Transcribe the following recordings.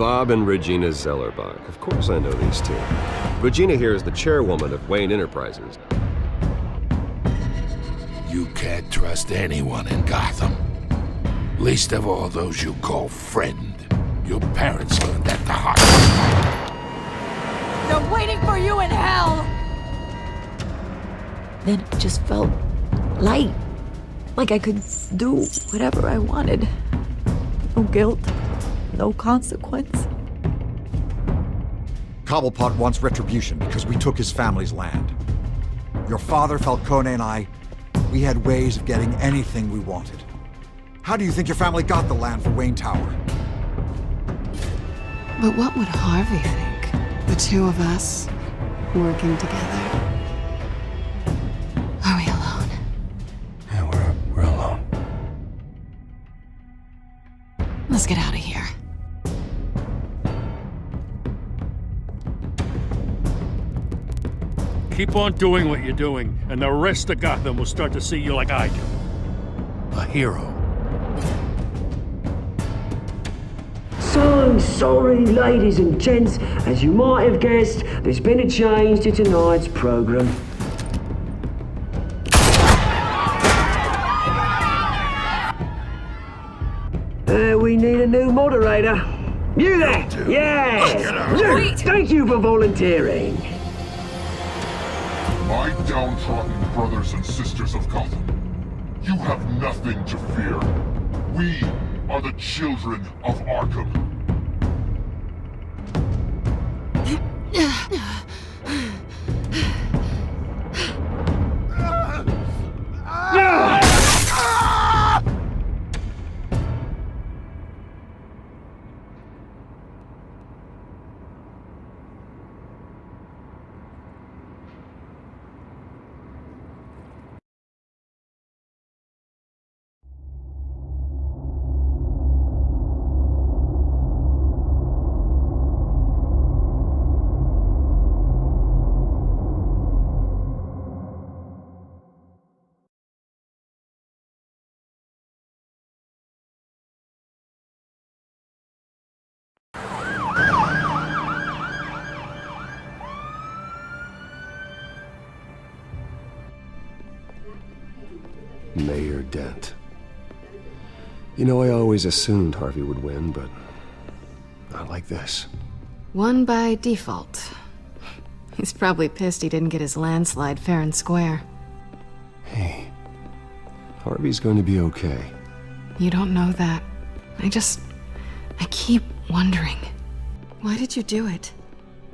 Bob and Regina Zellerbach. Of course I know these two. Regina here is the chairwoman of Wayne Enterprises. You can't trust anyone in Gotham. Least of all those you call friend. Your parents learned that the hard way. They're waiting for you in hell! Then it just felt light. Like I could do whatever I wanted. No guilt, no consequence. Cobblepot wants retribution because we took his family's land. Your father, Falcone, and I, we had ways of getting anything we wanted. How do you think your family got the land for Wayne Tower? But what would Harvey think? The two of us working together. Are we alone? Yeah, we're alone. Let's get out of here. Keep on doing what you're doing, and the rest of Gotham will start to see you like I do. A hero. So sorry, ladies and gents. As you might have guessed, there's been a change to tonight's program. We need a new moderator. You there! Yeah! You! Thank you for volunteering. My downtrodden brothers and sisters of Gotham, you have nothing to fear. We are the children of Arkham. Mayor Dent. You know, I always assumed Harvey would win, but not like this. Won by default. He's probably pissed he didn't get his landslide fair and square. Hey, Harvey's going to be okay. You don't know that. I keep wondering. Why did you do it?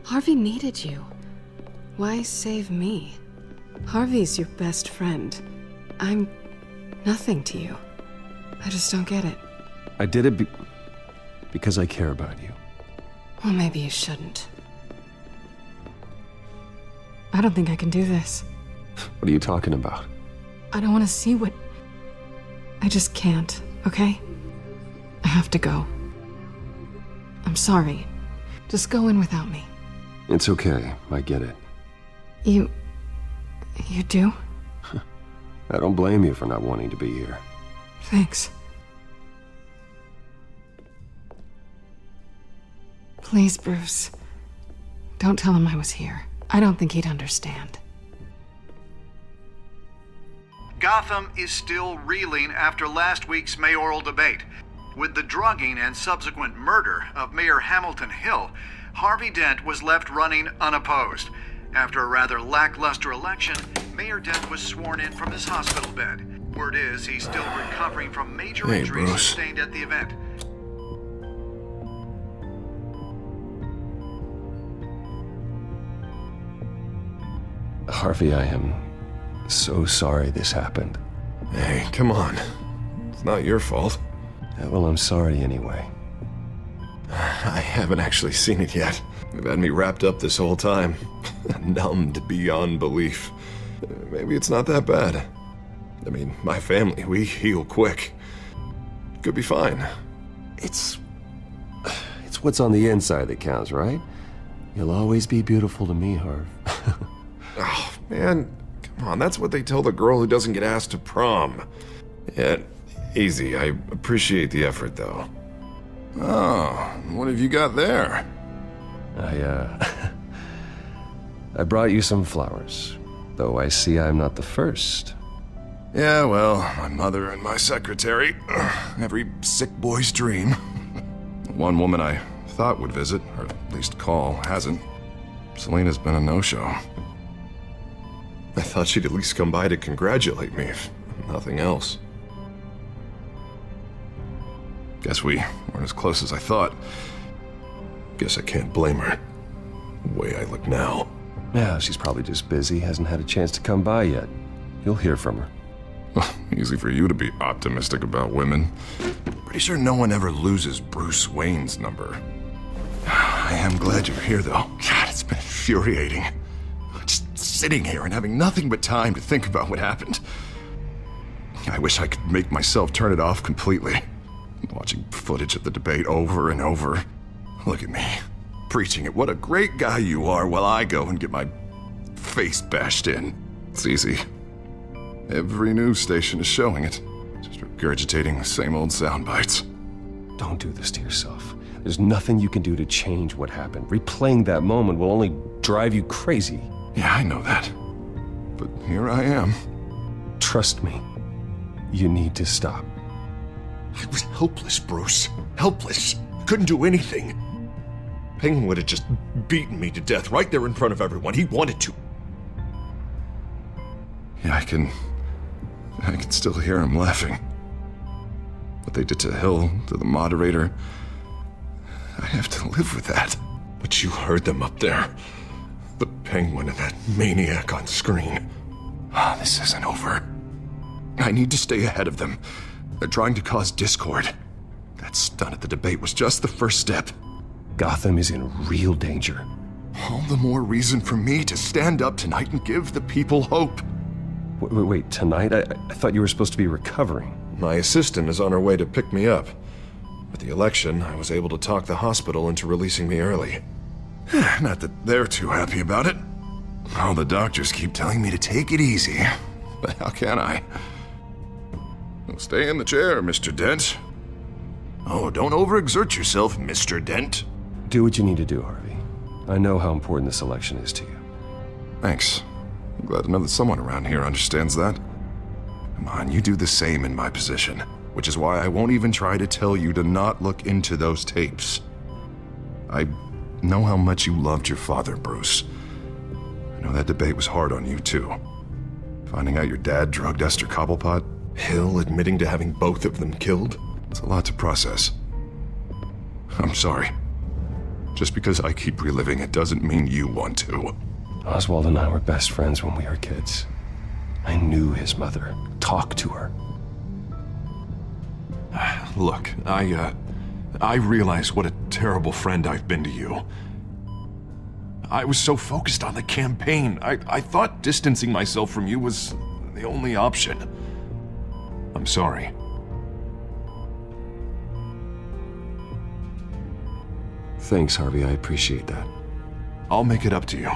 Harvey needed you. Why save me? Harvey's your best friend. I'm nothing to you. I just don't get it. I did it because I care about you. Well, maybe you shouldn't. I don't think I can do this. What are you talking about? I don't want to see what... I just can't, okay? I have to go. I'm sorry. Just go in without me. It's okay. I get it. You do? I don't blame you for not wanting to be here. Thanks. Please, Bruce. Don't tell him I was here. I don't think he'd understand. Gotham is still reeling after last week's mayoral debate. With the drugging and subsequent murder of Mayor Hamilton Hill, Harvey Dent was left running unopposed. After a rather lackluster election, Mayor Dent was sworn in from his hospital bed. Word is he's still recovering from major injuries sustained at the event. Harvey, I am so sorry this happened. Hey, come on. It's not your fault. Yeah, well, I'm sorry anyway. I haven't actually seen it yet. They've had me wrapped up this whole time. Numbed beyond belief. Maybe it's not that bad. I mean, my family, we heal quick. Could be fine. It's what's on the inside that counts, right? You'll always be beautiful to me, Harv. Oh, man. Come on, that's what they tell the girl who doesn't get asked to prom. Yeah, easy. I appreciate the effort, though. Oh, what have you got there? I brought you some flowers, though I see I'm not the first. Yeah, well, my mother and my secretary. Every sick boy's dream. One woman I thought would visit, or at least call, hasn't. Selena's been a no-show. I thought she'd at least come by to congratulate me, if nothing else. Guess we weren't as close as I thought. Guess I can't blame her. The way I look now. Yeah, she's probably just busy, hasn't had a chance to come by yet. You'll hear from her. Easy for you to be optimistic about women. Pretty sure no one ever loses Bruce Wayne's number. I am glad you're here, though. God, it's been infuriating. Just sitting here and having nothing but time to think about what happened. I wish I could make myself turn it off completely. Watching footage of the debate over and over. Look at me, preaching at what a great guy you are while I go and get my face bashed in. It's easy. Every news station is showing it. Just regurgitating the same old sound bites. Don't do this to yourself. There's nothing you can do to change what happened. Replaying that moment will only drive you crazy. Yeah, I know that. But here I am. Trust me. You need to stop. I was helpless, Bruce. Helpless. Couldn't do anything. Penguin would have just beaten me to death right there in front of everyone. He wanted to. Yeah, I can still hear him laughing. What they did to Hill, to the moderator. I have to live with that. But you heard them up there. The Penguin and that maniac on screen. This isn't over. I need to stay ahead of them. They're trying to cause discord. That stunt at the debate was just the first step. Gotham is in real danger. All the more reason for me to stand up tonight and give the people hope. Wait, tonight? I thought you were supposed to be recovering. My assistant is on her way to pick me up. With the election, I was able to talk the hospital into releasing me early. Not that they're too happy about it. All the doctors keep telling me to take it easy. But how can I? Well, stay in the chair, Mr. Dent. Oh, don't overexert yourself, Mr. Dent. Do what you need to do, Harvey. I know how important this election is to you. Thanks. I'm glad to know that someone around here understands that. Come on, you do the same in my position, which is why I won't even try to tell you to not look into those tapes. I know how much you loved your father, Bruce. I know that debate was hard on you, too. Finding out your dad drugged Esther Cobblepot, Hill admitting to having both of them killed, it's a lot to process. I'm sorry. Just because I keep reliving it doesn't mean you want to. Oswald and I were best friends when we were kids. I knew his mother. Talked to her. Look, I realize what a terrible friend I've been to you. I was so focused on the campaign. I thought distancing myself from you was the only option. I'm sorry. Thanks, Harvey. I appreciate that. I'll make it up to you.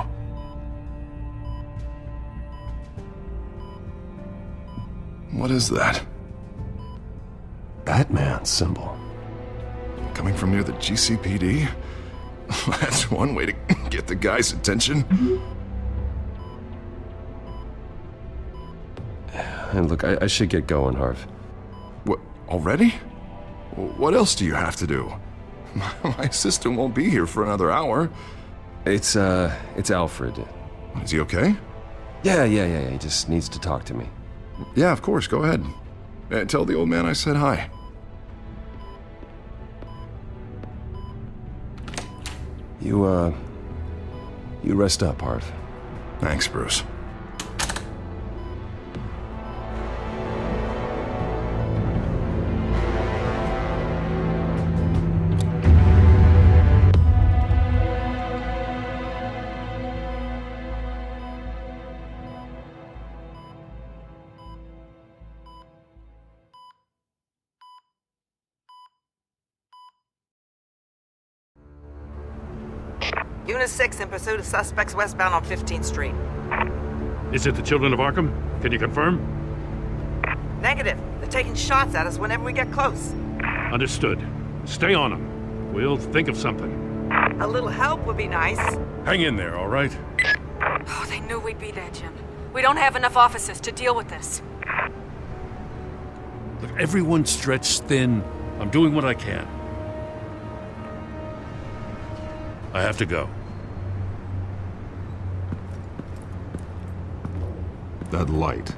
What is that? Batman symbol. Coming from near the GCPD? That's one way to get the guy's attention. And look, I should get going, Harv. What, already? What else do you have to do? My assistant won't be here for another hour. It's Alfred. Is he okay? Yeah, he just needs to talk to me. Yeah, of course, go ahead. Tell the old man I said hi. You rest up, Harv. Thanks, Bruce. Unit 6 in pursuit of suspects westbound on 15th Street. Is it the Children of Arkham? Can you confirm? Negative. They're taking shots at us whenever we get close. Understood. Stay on them. We'll think of something. A little help would be nice. Hang in there, all right? Oh, they knew we'd be there, Jim. We don't have enough officers to deal with this. Look, everyone's stretched thin. I'm doing what I can. I have to go. That light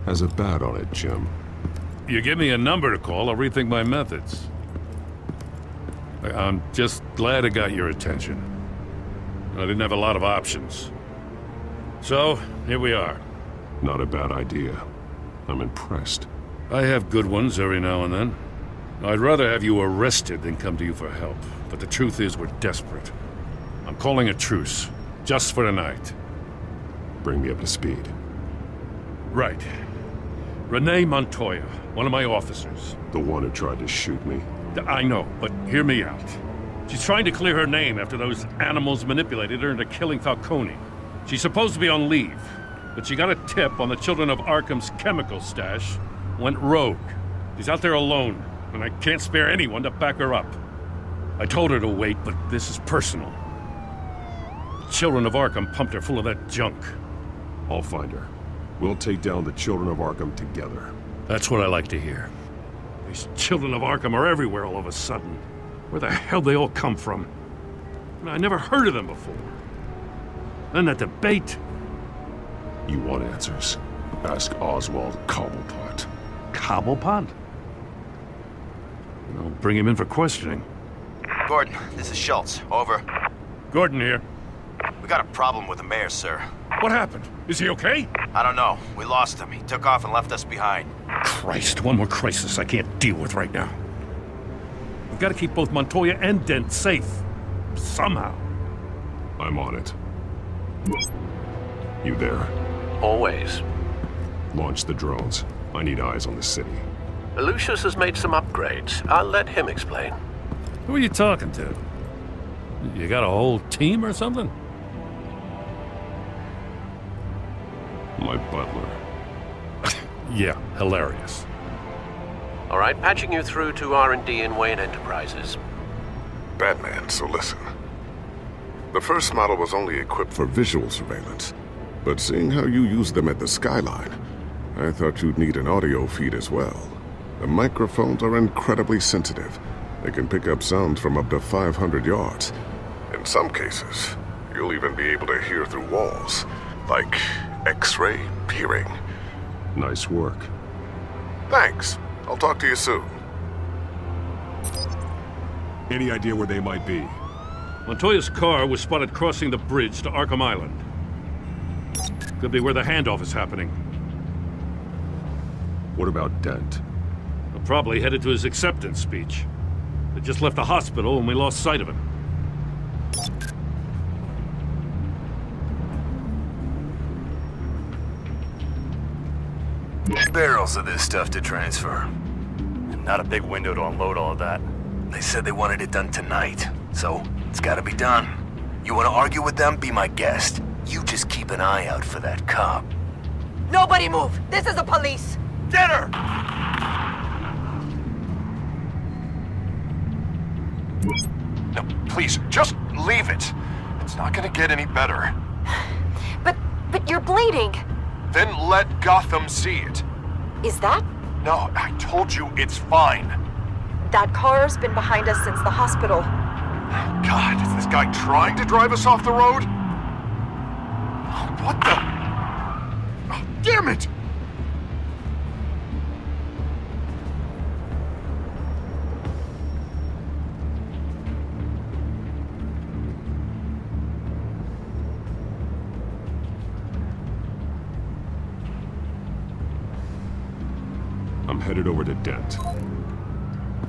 has a bat on it, Jim. You give me a number to call, I'll rethink my methods. I'm just glad I got your attention. I didn't have a lot of options. So, here we are. Not a bad idea. I'm impressed. I have good ones every now and then. I'd rather have you arrested than come to you for help. But the truth is, we're desperate. I'm calling a truce, just for tonight. Bring me up to speed. Right. Renee Montoya, one of my officers. The one who tried to shoot me? I know, but hear me out. She's trying to clear her name after those animals manipulated her into killing Falcone. She's supposed to be on leave, but she got a tip on the Children of Arkham's chemical stash, went rogue. She's out there alone, and I can't spare anyone to back her up. I told her to wait, but this is personal. The Children of Arkham pumped her full of that junk. I'll find her. We'll take down the Children of Arkham together. That's what I like to hear. These Children of Arkham are everywhere all of a sudden. Where the hell they all come from? I never heard of them before. Then that debate. You want answers? Ask Oswald Cobblepot. Cobblepot? I'll bring him in for questioning. Gordon, this is Schultz. Over. Gordon here. We got a problem with the mayor, sir. What happened? Is he okay? I don't know. We lost him. He took off and left us behind. Christ, one more crisis I can't deal with right now. We've got to keep both Montoya and Dent safe. Somehow. I'm on it. You there? Always. Launch the drones. I need eyes on the city. Lucius has made some upgrades. I'll let him explain. Who are you talking to? You got a whole team or something? My butler. Yeah, hilarious. All right, patching you through to R&D in Wayne Enterprises. Batman, so listen. The first model was only equipped for visual surveillance, but seeing how you use them at the Skyline, I thought you'd need an audio feed as well. The microphones are incredibly sensitive. They can pick up sounds from up to 500 yards. In some cases, you'll even be able to hear through walls, like X-ray peering. Nice work. Thanks. I'll talk to you soon. Any idea where they might be? Montoya's car was spotted crossing the bridge to Arkham Island. Could be where the handoff is happening. What about Dent? They're probably headed to his acceptance speech. They just left the hospital and we lost sight of him. Barrels of this stuff to transfer. And not a big window to unload all of that. They said they wanted it done tonight, so it's gotta be done. You wanna argue with them? Be my guest. You just keep an eye out for that cop. Nobody move! This is the police! Get her! No, please, just leave it. It's not gonna get any better. But you're bleeding! Then let Gotham see it. Is that? No, I told you it's fine. That car's been behind us since the hospital. God, is this guy trying to drive us off the road? What the? Oh, damn it! I'm headed over to Dent.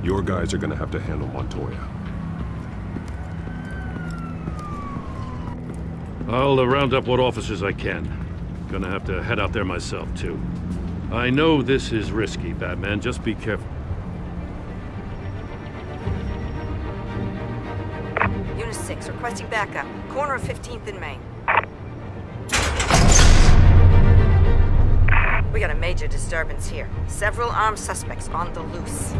Your guys are gonna have to handle Montoya. I'll round up what officers I can. Gonna have to head out there myself, too. I know this is risky, Batman. Just be careful. Unit 6, requesting backup. Corner of 15th and Main. We got a major disturbance here. Several armed suspects on the loose.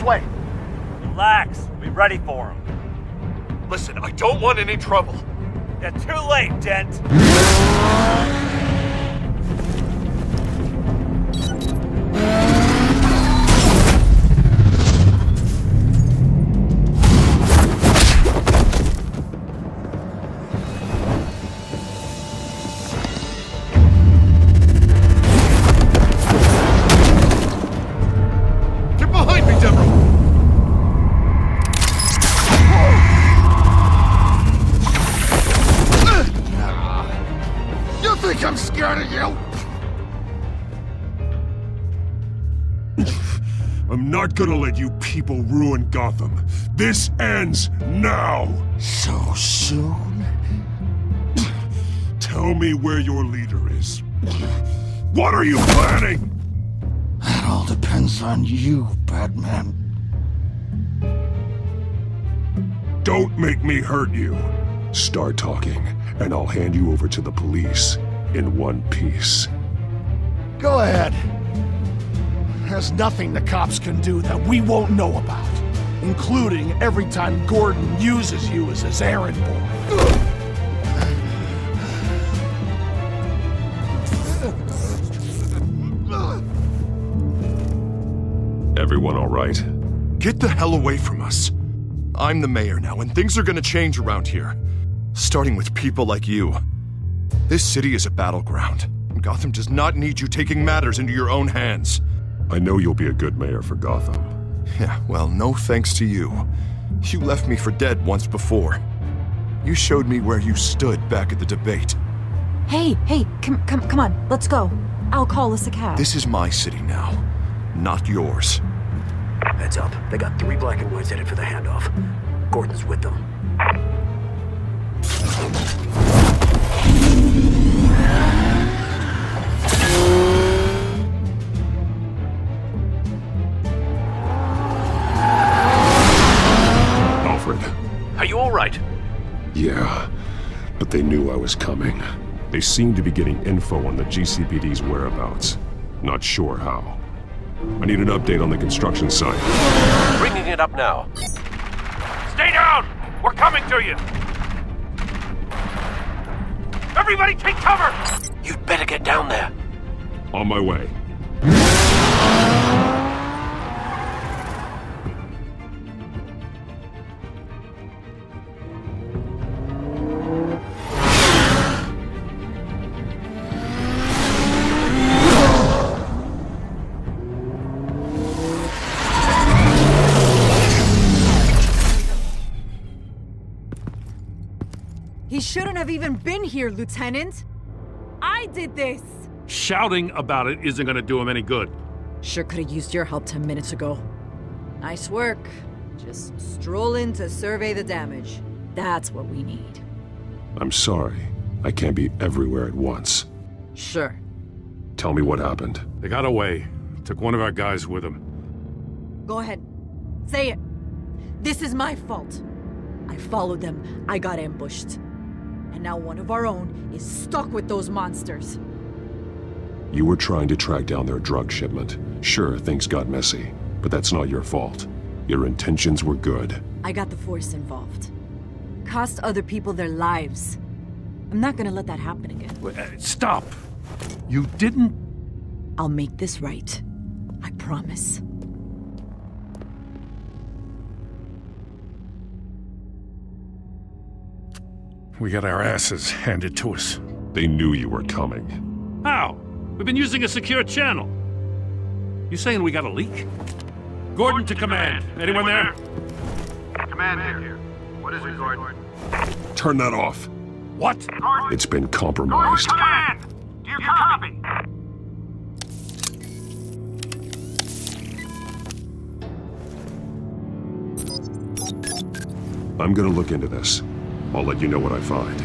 way. Relax. We'll be ready for him. Listen, I don't want any trouble. You're too late, Dent. Get behind me, Deborah! You think I'm scared of you? I'm not gonna let you people ruin Gotham. This ends now! So soon? Tell me where your leader is. What are you planning? That all depends on you, Batman. Don't make me hurt you. Start talking, and I'll hand you over to the police in one piece. Go ahead. There's nothing the cops can do that we won't know about, including every time Gordon uses you as his errand boy. Everyone all right? Get the hell away from us. I'm the mayor now, and things are gonna change around here. Starting with people like you. This city is a battleground, and Gotham does not need you taking matters into your own hands. I know you'll be a good mayor for Gotham. Yeah, well, no thanks to you. You left me for dead once before. You showed me where you stood back at the debate. Hey, come on, let's go. I'll call us a cab. This is my city now, not yours. Heads up. They got 3 black and whites headed for the handoff. Gordon's with them. Alfred. Are you all right? Yeah, but they knew I was coming. They seemed to be getting info on the GCPD's whereabouts. Not sure how. I need an update on the construction site. Bringing it up now. Stay down! We're coming to you! Everybody take cover! You'd better get down there. On my way. He shouldn't have even been here, Lieutenant. I did this. Shouting about it isn't gonna do him any good. Sure could have used your help 10 minutes ago. Nice work. Just stroll in to survey the damage. That's what we need. I'm sorry. I can't be everywhere at once. Sure. Tell me what happened. They got away. Took one of our guys with them. Go ahead. Say it. This is my fault. I followed them. I got ambushed. And now one of our own is stuck with those monsters. You were trying to track down their drug shipment. Sure, things got messy, but that's not your fault. Your intentions were good. I got the Force involved. Cost other people their lives. I'm not gonna let that happen again. Stop! You didn't... I'll make this right. I promise. We got our asses handed to us. They knew you were coming. How? We've been using a secure channel. You saying we got a leak? Gordon to command. Anyone there? Command here. What is it, Gordon? Turn that off. What? It's been compromised. Command! Do you copy? I'm gonna look into this. I'll let you know what I find.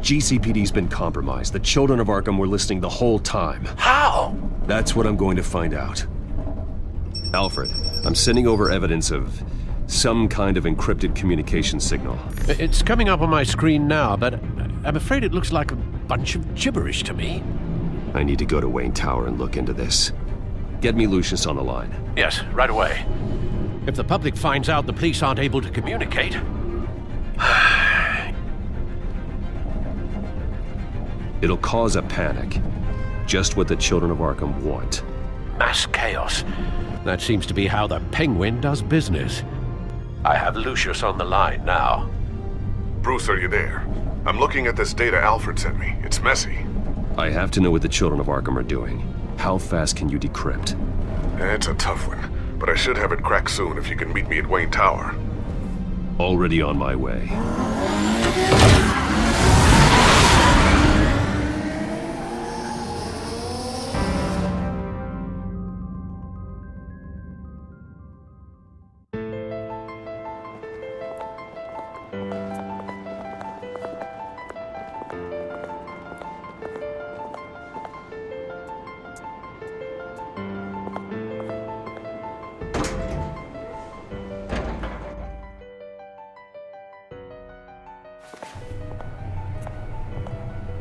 GCPD's been compromised. The children of Arkham were listening the whole time. How? That's what I'm going to find out. Alfred, I'm sending over evidence of some kind of encrypted communication signal. It's coming up on my screen now, but I'm afraid it looks like a bunch of gibberish to me. I need to go to Wayne Tower and look into this. Get me Lucius on the line. Yes, right away. If the public finds out the police aren't able to communicate... It'll cause a panic. Just what the children of Arkham want. Mass chaos. That seems to be how the Penguin does business. I have Lucius on the line now. Bruce, are you there? I'm looking at this data Alfred sent me. It's messy. I have to know what the children of Arkham are doing. How fast can you decrypt? It's a tough one, but I should have it cracked soon if you can meet me at Wayne Tower. Already on my way.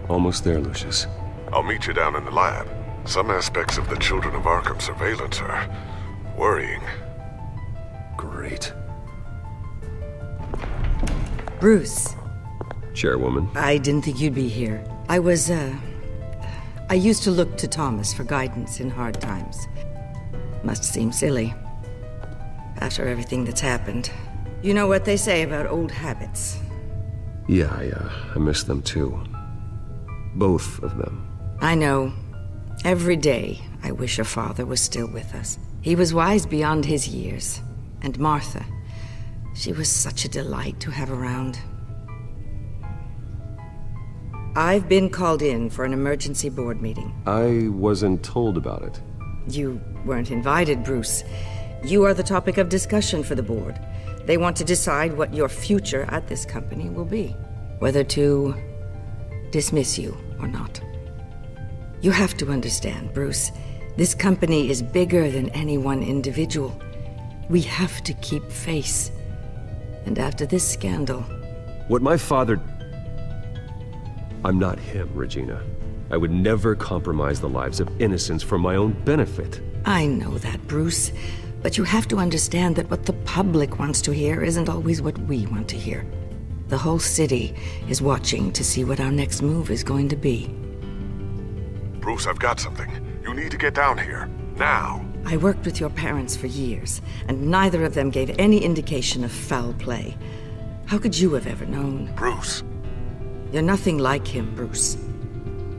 Almost there, Lucius. I'll meet you down in the lab. Some aspects of the Children of Arkham surveillance are worrying. Great. Bruce. Chairwoman. I didn't think you'd be here. I used to look to Thomas for guidance in hard times. Must seem silly. After everything that's happened. You know what they say about old habits. Yeah, I miss them too. Both of them. I know. Every day, I wish your father was still with us. He was wise beyond his years. And Martha, she was such a delight to have around. I've been called in for an emergency board meeting. I wasn't told about it. You weren't invited, Bruce. You are the topic of discussion for the board. They want to decide what your future at this company will be. Whether to dismiss you or not. You have to understand, Bruce. This company is bigger than any one individual. We have to keep face. And after this scandal... What my father... I'm not him, Regina. I would never compromise the lives of innocents for my own benefit. I know that, Bruce. But you have to understand that what the public wants to hear isn't always what we want to hear. The whole city is watching to see what our next move is going to be. Bruce, I've got something. You need to get down here. Now. I worked with your parents for years, and neither of them gave any indication of foul play. How could you have ever known? Bruce. You're nothing like him, Bruce.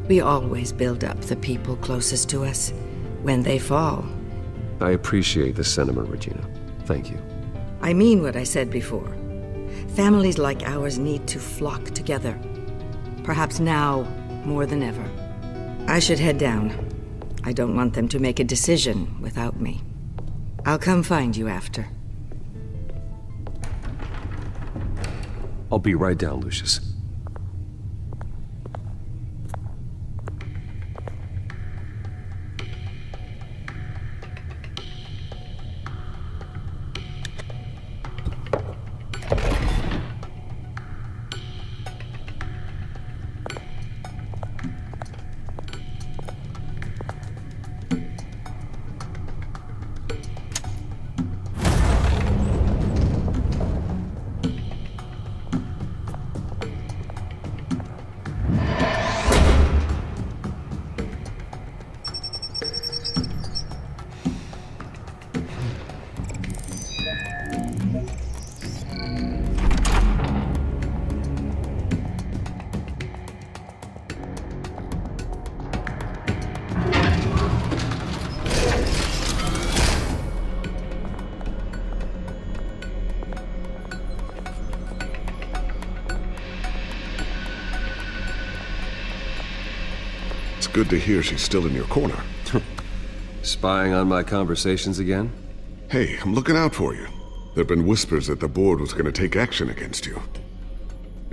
We always build up the people closest to us. When they fall... I appreciate the sentiment, Regina. Thank you. I mean what I said before. Families like ours need to flock together. Perhaps now more than ever. I should head down. I don't want them to make a decision without me. I'll come find you after. I'll be right down, Lucius. Good to hear she's still in your corner. Spying on my conversations again? Hey, I'm looking out for you. There've been whispers that the board was going to take action against you.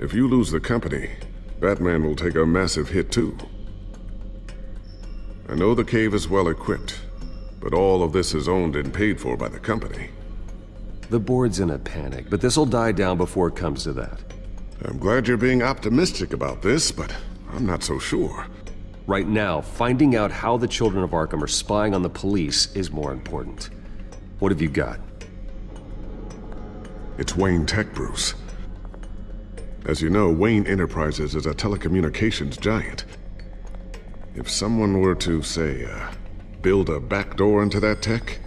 If you lose the company, Batman will take a massive hit too. I know the cave is well equipped, but all of this is owned and paid for by the company. The board's in a panic, but this'll die down before it comes to that. I'm glad you're being optimistic about this, but I'm not so sure. Right now, finding out how the Children of Arkham are spying on the police is more important. What have you got? It's Wayne Tech, Bruce. As you know, Wayne Enterprises is a telecommunications giant. If someone were to, say, build a backdoor into that tech...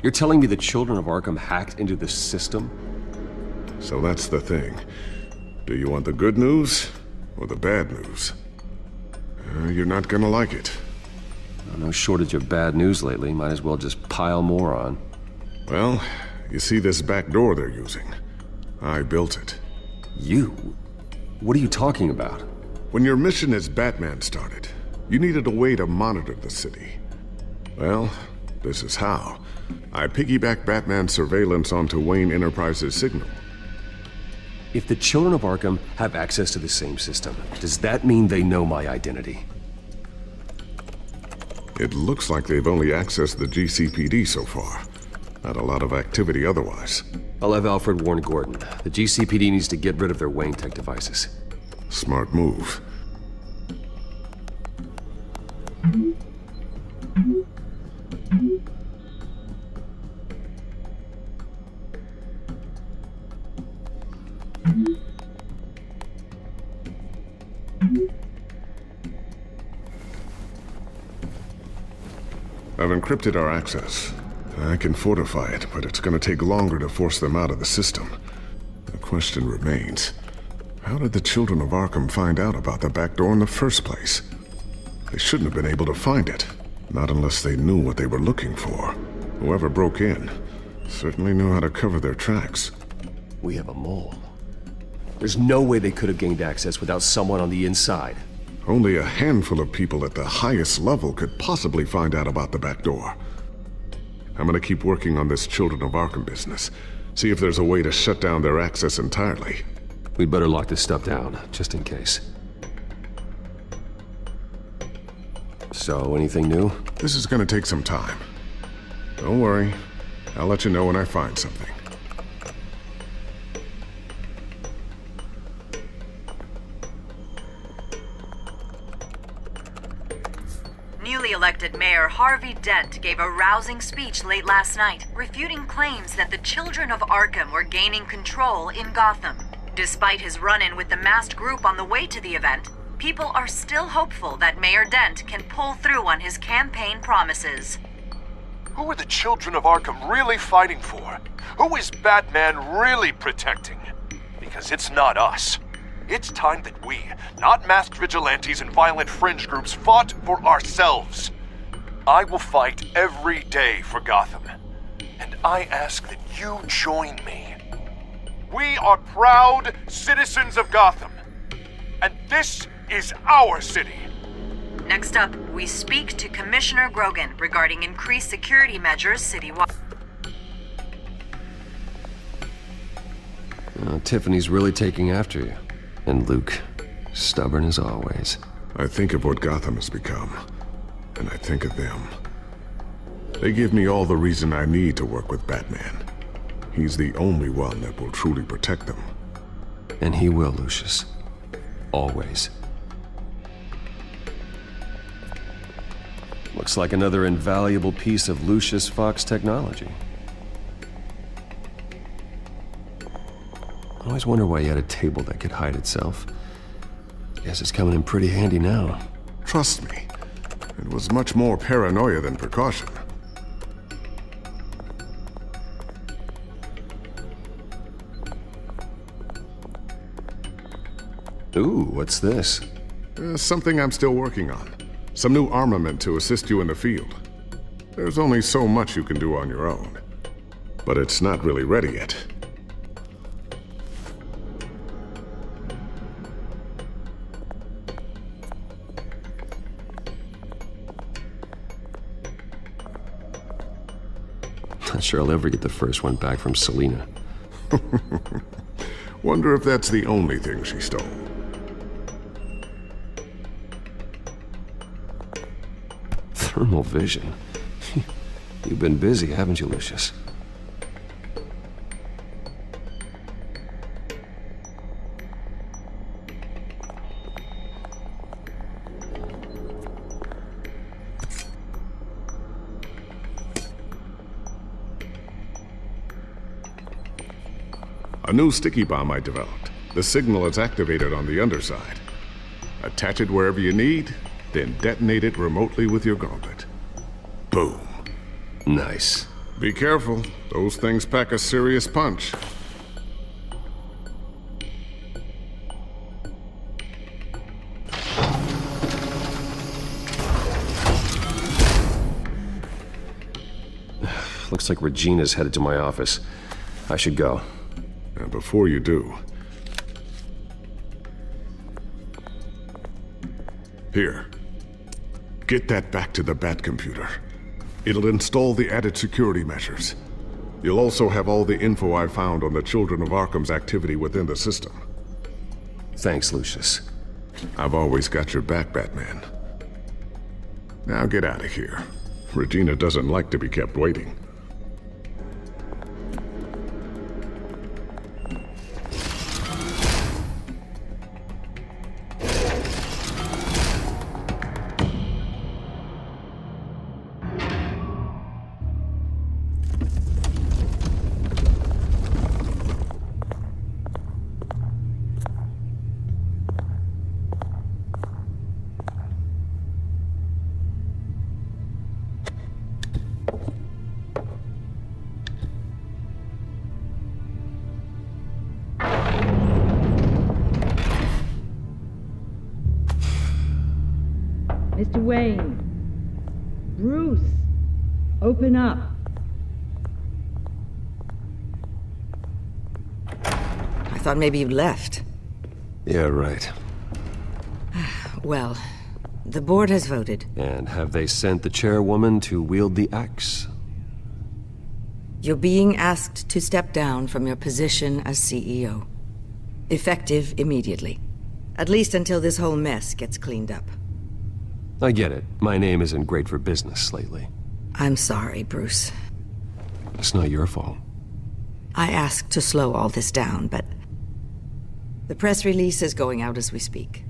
You're telling me the Children of Arkham hacked into the system? So that's the thing. Do you want the good news or the bad news? You're not gonna like it. No shortage of bad news lately. Might as well just pile more on. Well, you see this back door they're using? I built it. You? What are you talking about? When your mission as Batman started, you needed a way to monitor the city. Well, this is how. I piggybacked Batman's surveillance onto Wayne Enterprises' signal. If the Children of Arkham have access to the same system, does that mean they know my identity? It looks like they've only accessed the GCPD so far. Not a lot of activity otherwise. I'll have Alfred warn Gordon. The GCPD needs to get rid of their Wayne Tech devices. Smart move. I've encrypted our access. I can fortify it, but it's gonna take longer to force them out of the system. The question remains, how did the Children of Arkham find out about the back door in the first place? They shouldn't have been able to find it, not unless they knew what they were looking for. Whoever broke in certainly knew how to cover their tracks. We have a mole. There's no way they could have gained access without someone on the inside. Only a handful of people at the highest level could possibly find out about the back door. I'm gonna keep working on this Children of Arkham business. See if there's a way to shut down their access entirely. We'd better lock this stuff down, just in case. So, anything new? This is gonna take some time. Don't worry. I'll let you know when I find something. Newly elected Mayor Harvey Dent gave a rousing speech late last night, refuting claims that the Children of Arkham were gaining control in Gotham. Despite his run-in with the masked group on the way to the event, people are still hopeful that Mayor Dent can pull through on his campaign promises. Who are the Children of Arkham really fighting for? Who is Batman really protecting? Because it's not us. It's time that we, not masked vigilantes and violent fringe groups, fought for ourselves. I will fight every day for Gotham. And I ask that you join me. We are proud citizens of Gotham. And this is our city. Next up, we speak to Commissioner Grogan regarding increased security measures citywide. Tiffany's really taking after you. And Luke, stubborn as always. I think of what Gotham has become, and I think of them. They give me all the reason I need to work with Batman. He's the only one that will truly protect them. And he will, Lucius. Always. Looks like another invaluable piece of Lucius Fox technology. I always wonder why he had a table that could hide itself. Guess it's coming in pretty handy now. Trust me, it was much more paranoia than precaution. Ooh, what's this? Something I'm still working on. Some new armament to assist you in the field. There's only so much you can do on your own. But it's not really ready yet. Not sure I'll ever get the first one back from Selina. Wonder if that's the only thing she stole. Thermal vision. You've been busy, haven't you, Lucius? A new sticky bomb I developed. The signal is activated on the underside. Attach it wherever you need, then detonate it remotely with your gauntlet. Boom. Nice. Be careful. Those things pack a serious punch. Looks like Regina's headed to my office. I should go. And before you do... Here. Get that back to the Bat computer. It'll install the added security measures. You'll also have all the info I found on the Children of Arkham's activity within the system. Thanks, Lucius. I've always got your back, Batman. Now get out of here. Regina doesn't like to be kept waiting. Mr. Wayne. Bruce. Open up. I thought maybe you'd left. Yeah, right. Well, the board has voted. And have they sent the chairwoman to wield the axe? You're being asked to step down from your position as CEO. Effective immediately. At least until this whole mess gets cleaned up. I get it. My name isn't great for business lately. I'm sorry, Bruce. It's not your fault. I asked to slow all this down, but... the press release is going out as we speak.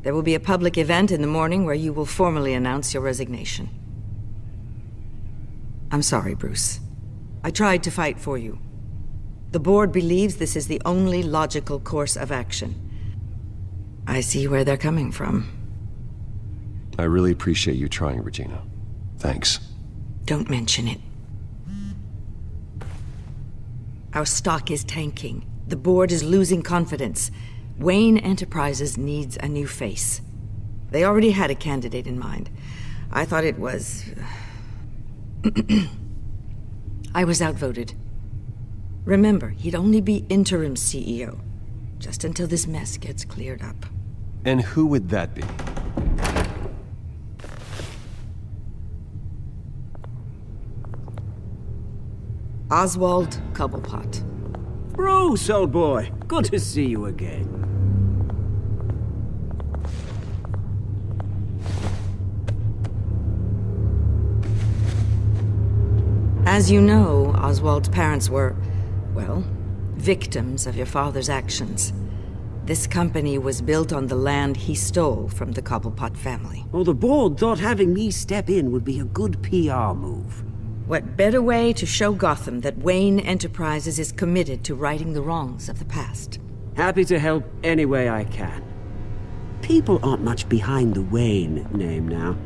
There will be a public event in the morning where you will formally announce your resignation. I'm sorry, Bruce. I tried to fight for you. The board believes this is the only logical course of action. I see where they're coming from. I really appreciate you trying, Regina. Thanks. Don't mention it. Our stock is tanking. The board is losing confidence. Wayne Enterprises needs a new face. They already had a candidate in mind. I thought it was... I was outvoted. Remember, he'd only be interim CEO, just until this mess gets cleared up. And who would that be? Oswald Cobblepot. Bruce, old boy. Good to see you again. As you know, Oswald's parents were, well, victims of your father's actions. This company was built on the land he stole from the Cobblepot family. Well, the board thought having me step in would be a good PR move. What better way to show Gotham that Wayne Enterprises is committed to righting the wrongs of the past? Happy to help any way I can. People aren't much behind the Wayne name now.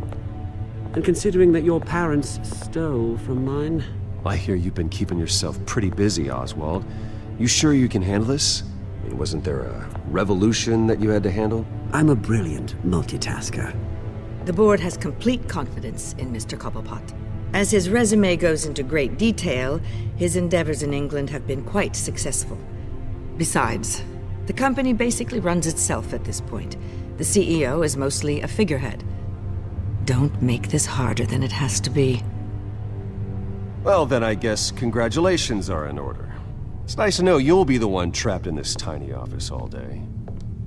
And considering that your parents stole from mine... I hear you've been keeping yourself pretty busy, Oswald. You sure you can handle this? I mean, wasn't there a revolution that you had to handle? I'm a brilliant multitasker. The board has complete confidence in Mr. Cobblepot. As his resume goes into great detail, his endeavors in England have been quite successful. Besides, the company basically runs itself at this point. The CEO is mostly a figurehead. Don't make this harder than it has to be. Well, then I guess congratulations are in order. It's nice to know you'll be the one trapped in this tiny office all day.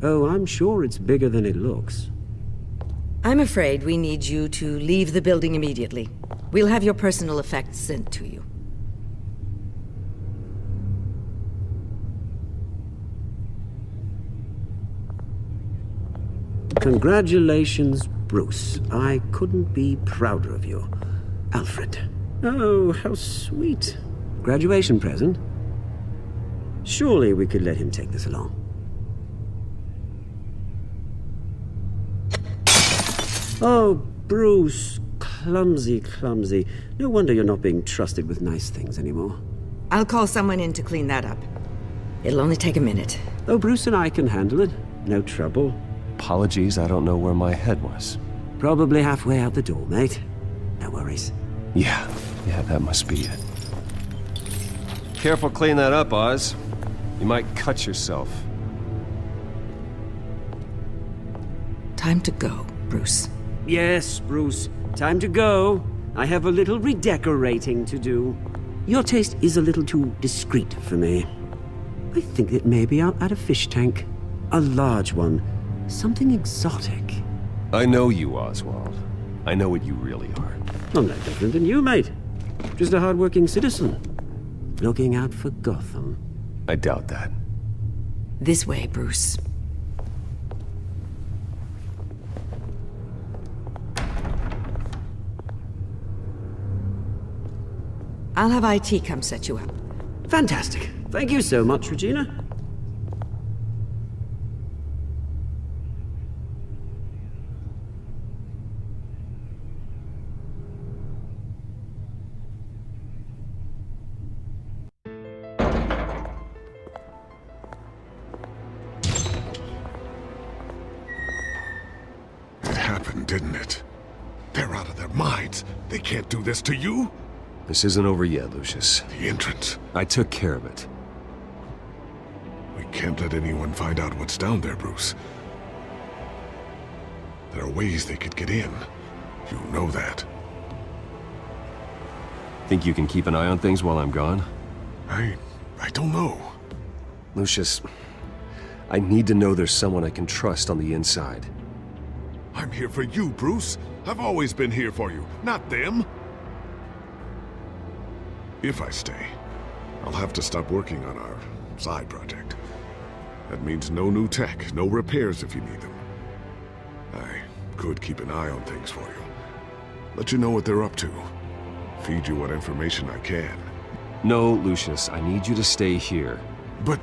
Oh, I'm sure it's bigger than it looks. I'm afraid we need you to leave the building immediately. We'll have your personal effects sent to you. Congratulations, Bruce. I couldn't be prouder of you. Alfred. Oh, how sweet. Graduation present? Surely we could let him take this along. Oh, Bruce. Clumsy, clumsy. No wonder you're not being trusted with nice things anymore. I'll call someone in to clean that up. It'll only take a minute. Oh, Bruce and I can handle it. No trouble. Apologies, I don't know where my head was. Probably halfway out the door, mate. No worries. Yeah, that must be it. Careful clean that up, Oz. You might cut yourself. Time to go, Bruce. Yes, Bruce. Time to go. I have a little redecorating to do. Your taste is a little too discreet for me. I think that maybe I'll add a fish tank. A large one. Something exotic. I know you, Oswald. I know what you really are. I'm no different than you, mate. Just a hard-working citizen. Looking out for Gotham. I doubt that. This way, Bruce. I'll have IT come set you up. Fantastic. Thank you so much, Regina. It happened, didn't it? They're out of their minds. They can't do this to you? This isn't over yet, Lucius. The entrance. I took care of it. We can't let anyone find out what's down there, Bruce. There are ways they could get in. You know that. Think you can keep an eye on things while I'm gone? I don't know. Lucius, I need to know there's someone I can trust on the inside. I'm here for you, Bruce. I've always been here for you, not them. If I stay, I'll have to stop working on our side project. That means no new tech, no repairs if you need them. I could keep an eye on things for you. Let you know what they're up to. Feed you what information I can. No, Lucius, I need you to stay here. But...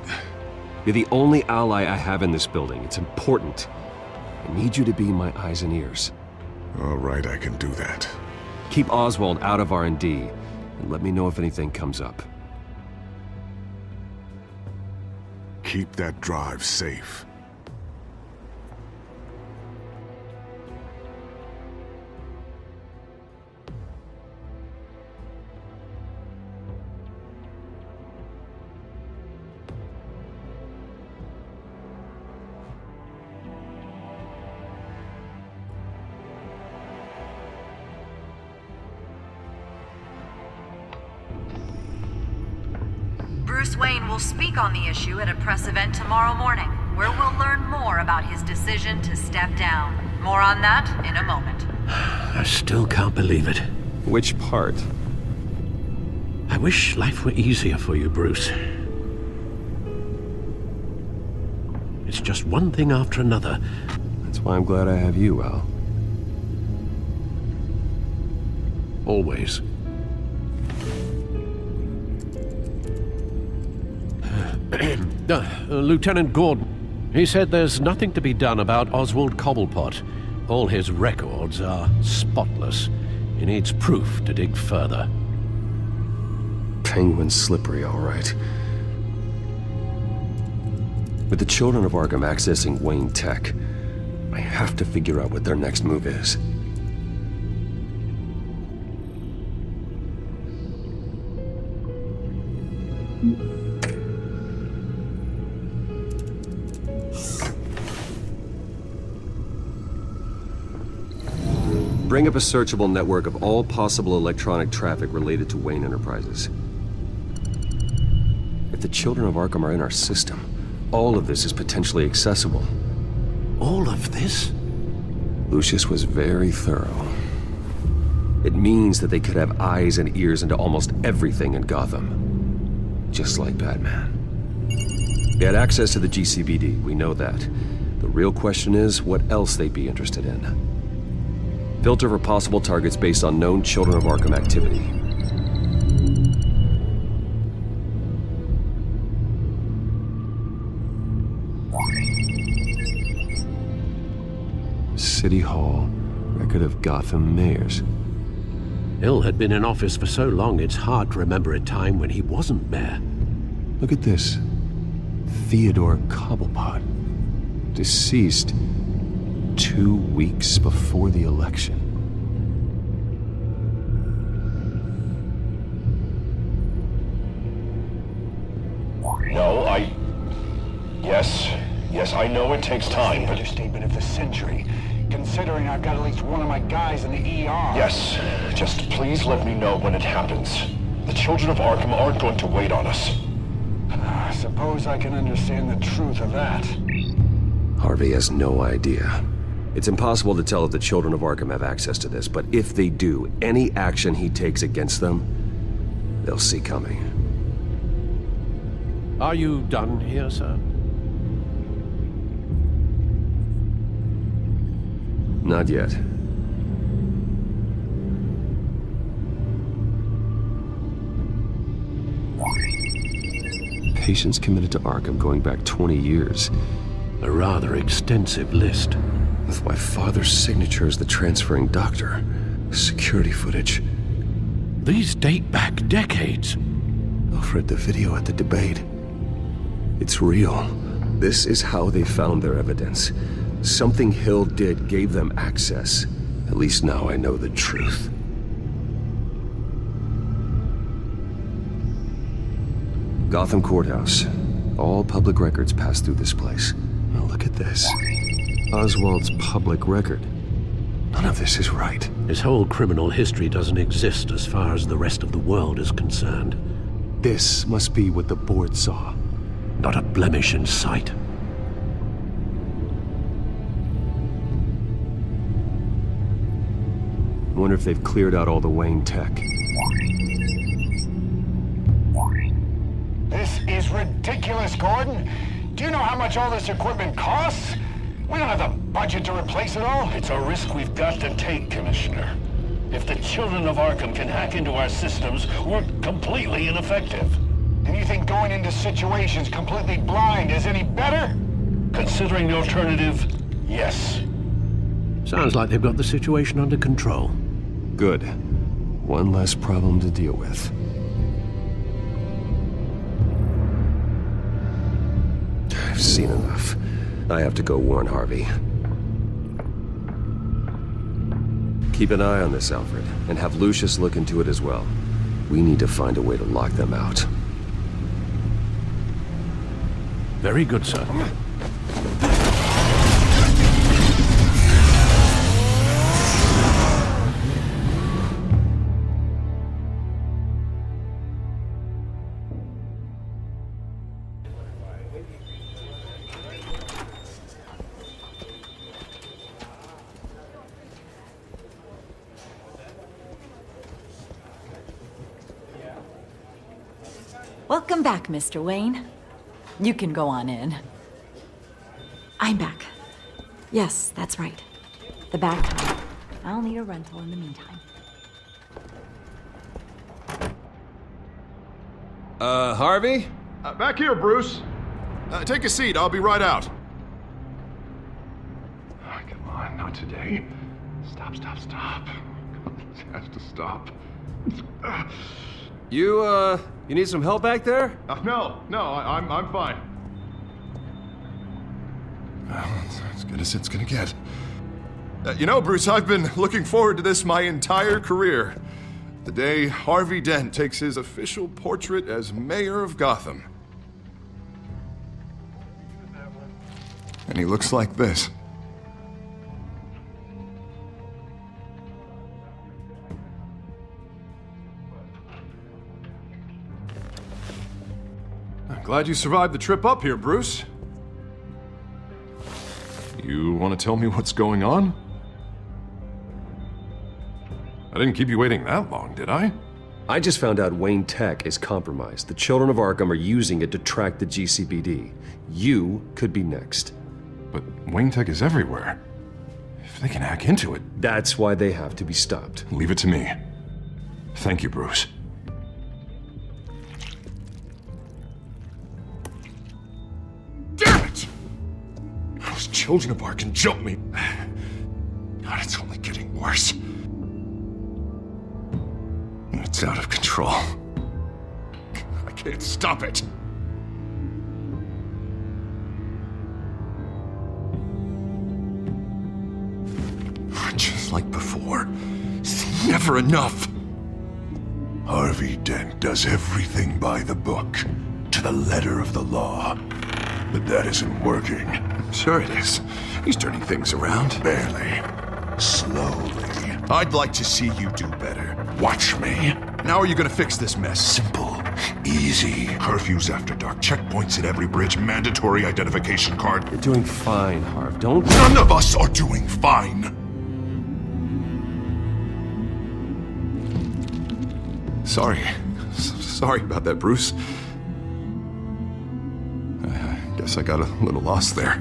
You're the only ally I have in this building. It's important. I need you to be my eyes and ears. All right, I can do that. Keep Oswald out of R&D. And let me know if anything comes up. Keep that drive safe. Bruce Wayne will speak on the issue at a press event tomorrow morning, where we'll learn more about his decision to step down. More on that in a moment. I still can't believe it. Which part? I wish life were easier for you, Bruce. It's just one thing after another. That's why I'm glad I have you, Al. Always. Lieutenant Gordon, he said there's nothing to be done about Oswald Cobblepot. All his records are spotless. He needs proof to dig further. Penguin's slippery, all right. With the children of Arkham accessing Wayne Tech, I have to figure out what their next move is. Bring up a searchable network of all possible electronic traffic related to Wayne Enterprises. If the children of Arkham are in our system, all of this is potentially accessible. All of this? Lucius was very thorough. It means that they could have eyes and ears into almost everything in Gotham. Just like Batman. They had access to the GCPD, we know that. The real question is what else they'd be interested in. Filter for possible targets based on known Children of Arkham activity. City Hall, record of Gotham mayors. Hill had been in office for so long, it's hard to remember a time when he wasn't mayor. Look at this. Theodore Cobblepot. Deceased 2 weeks before the election. No, Yes, I know it takes time, but... Understatement of the century, considering I've got at least one of my guys in the ER. Yes, just please let me know when it happens. The Children of Arkham aren't going to wait on us. I suppose I can understand the truth of that. Harvey has no idea. It's impossible to tell if the Children of Arkham have access to this, but if they do, any action he takes against them, they'll see coming. Are you done here, sir? Not yet. Patients committed to Arkham going back 20 years. A rather extensive list. With my father's signature as the transferring doctor. Security footage. These date back decades. Alfred, the video at the debate. It's real. This is how they found their evidence. Something Hill did gave them access. At least now I know the truth. Gotham Courthouse. All public records pass through this place. Now look at this. Oswald's public record. None of this is right. His whole criminal history doesn't exist as far as the rest of the world is concerned. This must be what the board saw. Not a blemish in sight. I wonder if they've cleared out all the Wayne tech. This is ridiculous, Gordon. Do you know how much all this equipment costs? We don't have the budget to replace it all. It's a risk we've got to take, Commissioner. If the Children of Arkham can hack into our systems, we're completely ineffective. And you think going into situations completely blind is any better? Considering the alternative, yes. Sounds like they've got the situation under control. Good. One less problem to deal with. I've seen enough. I have to go warn Harvey. Keep an eye on this, Alfred, and have Lucius look into it as well. We need to find a way to lock them out. Very good, sir. Welcome back, Mr. Wayne. You can go on in. I'm back. Yes, that's right. The back. I'll need a rental in the meantime. Harvey? Back here, Bruce. Take a seat. I'll be right out. Oh, come on, not today. Stop. This has to stop. You need some help back there? No, I'm fine. Well, it's as good as it's gonna get. You know, Bruce, I've been looking forward to this my entire career. The day Harvey Dent takes his official portrait as mayor of Gotham. And he looks like this. I'm glad you survived the trip up here, Bruce. You want to tell me what's going on? I didn't keep you waiting that long, did I? I just found out Wayne Tech is compromised. The Children of Arkham are using it to track the GCPD. You could be next. But Wayne Tech is everywhere. If they can hack into it... That's why they have to be stopped. Leave it to me. Thank you, Bruce. Damn it! Those Children of Arkham jumped me. God, it's only getting worse. It's out of control. I can't stop it. Just like before. It's never enough. Harvey Dent does everything by the book, to the letter of the law. But that isn't working. Sure it is. He's turning things around. Barely. Slowly. I'd like to see you do better. Watch me. Now are you gonna fix this mess? Simple. Easy. Curfews after dark. Checkpoints at every bridge. Mandatory identification card. You're doing fine, Harv. Don't... None of us are doing fine. Sorry. Sorry about that, Bruce. I guess I got a little lost there.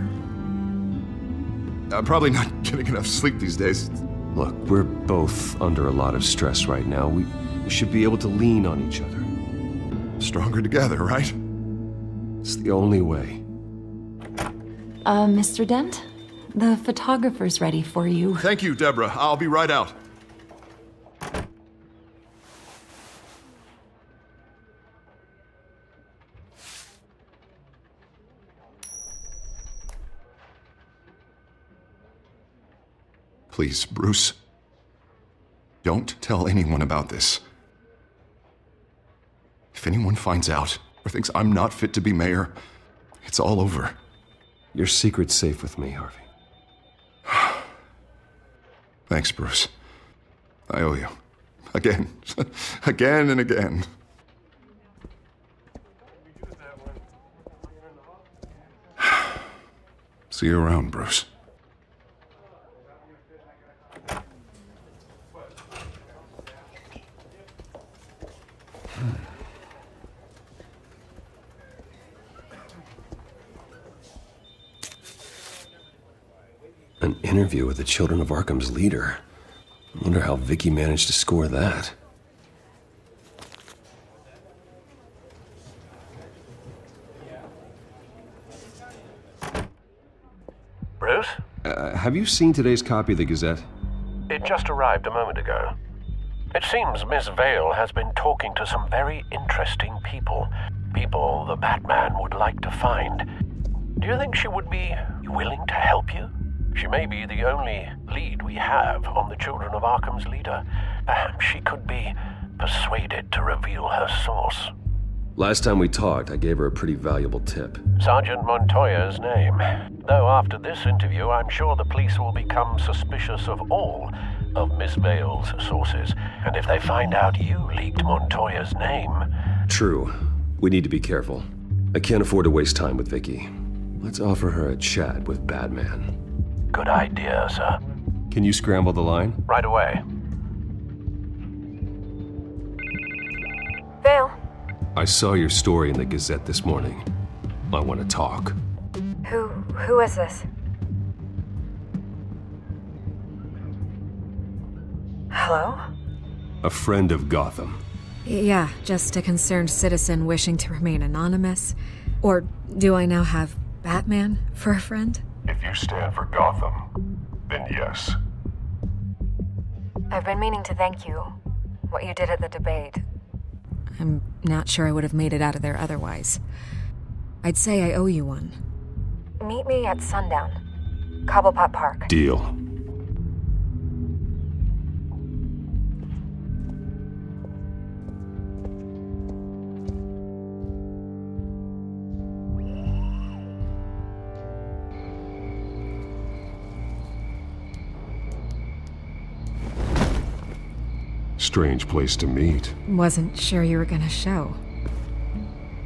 I'm probably not getting enough sleep these days. Look, we're both under a lot of stress right now. We should be able to lean on each other. Stronger together, right? It's the only way. Mr. Dent? The photographer's ready for you. Thank you, Deborah. I'll be right out. Please, Bruce. Don't tell anyone about this. If anyone finds out or thinks I'm not fit to be mayor, it's all over. Your secret's safe with me, Harvey. Thanks, Bruce. I owe you. Again. Again and again. See you around, Bruce. An interview with the Children of Arkham's leader. I wonder how Vicky managed to score that. Bruce? Have you seen today's copy of the Gazette? It just arrived a moment ago. It seems Miss Vale has been talking to some very interesting people. People the Batman would like to find. Do you think she would be willing to help you? She may be the only lead we have on the Children of Arkham's leader. Perhaps she could be persuaded to reveal her source. Last time we talked, I gave her a pretty valuable tip. Sergeant Montoya's name. Though after this interview, I'm sure the police will become suspicious of all of Miss Vale's sources. And if they find out you leaked Montoya's name... True. We need to be careful. I can't afford to waste time with Vicky. Let's offer her a chat with Batman. Good idea, sir. Can you scramble the line? Right away. Vale. I saw your story in the Gazette this morning. I want to talk. Who is this? Hello? A friend of Gotham. Yeah, just a concerned citizen wishing to remain anonymous. Or do I now have Batman for a friend? If you stand for Gotham, then yes. I've been meaning to thank you. What you did at the debate. I'm not sure I would have made it out of there otherwise. I'd say I owe you one. Meet me at sundown. Cobblepot Park. Deal. Strange place to meet. Wasn't sure you were gonna show.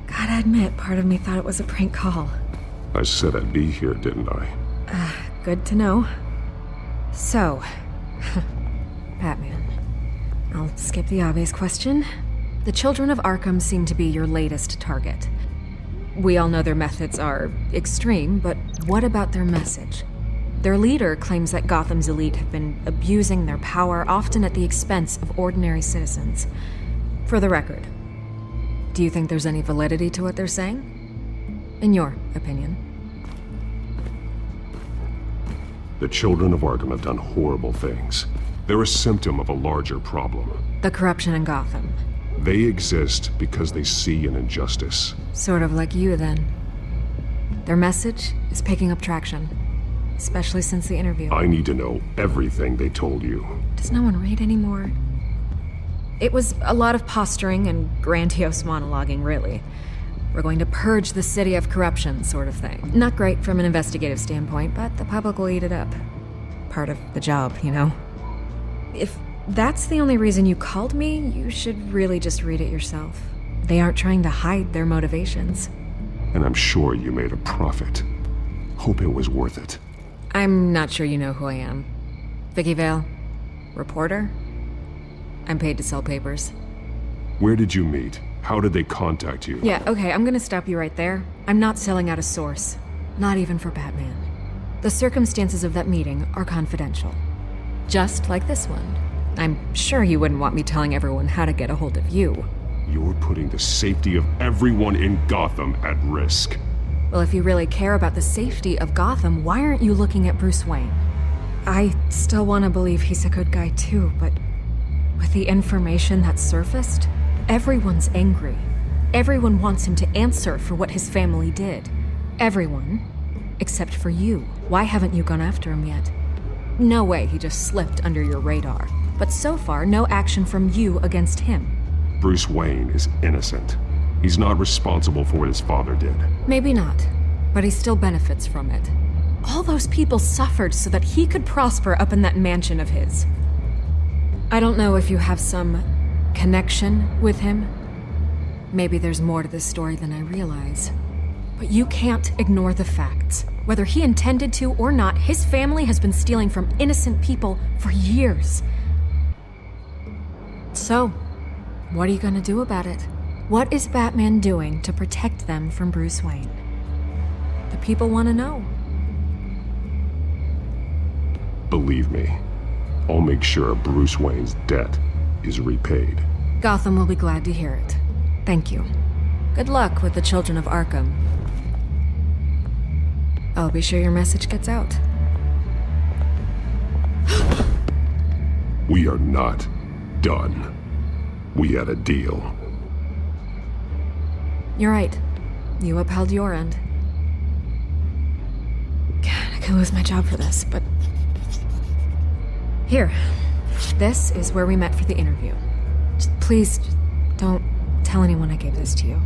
Gotta admit, part of me thought it was a prank call. I said I'd be here, didn't I? Good to know. So, Batman, skip the obvious question. The Children of Arkham seem to be your latest target. We all know their methods are extreme, but what about their message? Their leader claims that Gotham's elite have been abusing their power, often at the expense of ordinary citizens. For the record, do you think there's any validity to what they're saying? In your opinion? The Children of Arkham have done horrible things. They're a symptom of a larger problem. The corruption in Gotham. They exist because they see an injustice. Sort of like you, then. Their message is picking up traction, especially since the interview. I need to know everything they told you. Does no one read anymore? It was a lot of posturing and grandiose monologuing, really. We're going to purge the city of corruption, sort of thing. Not great from an investigative standpoint, but the public will eat it up. Part of the job, you know? If that's the only reason you called me, you should really just read it yourself. They aren't trying to hide their motivations. And I'm sure you made a profit. Hope it was worth it. I'm not sure you know who I am. Vicky Vale. Reporter? I'm paid to sell papers. Where did you meet? How did they contact you? Yeah, okay, I'm gonna stop you right there. I'm not selling out a source. Not even for Batman. The circumstances of that meeting are confidential. Just like this one. I'm sure you wouldn't want me telling everyone how to get a hold of you. You're putting the safety of everyone in Gotham at risk. Well, if you really care about the safety of Gotham, why aren't you looking at Bruce Wayne? I still want to believe he's a good guy too, but with the information that surfaced, everyone's angry. Everyone wants him to answer for what his family did. Everyone, except for you. Why haven't you gone after him yet? No way he just slipped under your radar. But so far, no action from you against him. Bruce Wayne is innocent. He's not responsible for what his father did. Maybe not, but he still benefits from it. All those people suffered so that he could prosper up in that mansion of his. I don't know if you have some connection with him. Maybe there's more to this story than I realize. But you can't ignore the facts. Whether he intended to or not, his family has been stealing from innocent people for years. So, what are you gonna do about it? What is Batman doing to protect them from Bruce Wayne? The people want to know. Believe me, I'll make sure Bruce Wayne's debt is repaid. Gotham will be glad to hear it. Thank you. Good luck with the Children of Arkham. I'll be sure your message gets out. We are not done. We had a deal. You're right. You upheld your end. God, I could lose my job for this, but... Here. This is where we met for the interview. Please, don't tell anyone I gave this to you.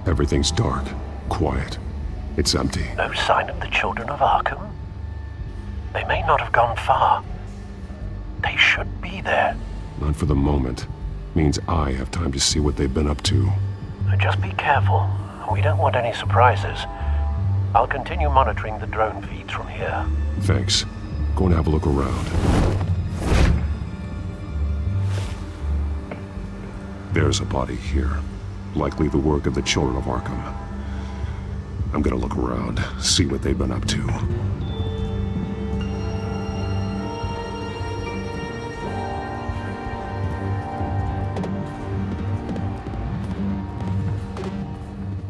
Everything's dark, quiet. It's empty. No sign of the Children of Arkham? They may not have gone far. They should be there. Not for the moment. Means I have time to see what they've been up to. Just be careful. We don't want any surprises. I'll continue monitoring the drone feeds from here. Thanks. Go and have a look around. There's a body here. Likely the work of the Children of Arkham. I'm gonna look around, see what they've been up to.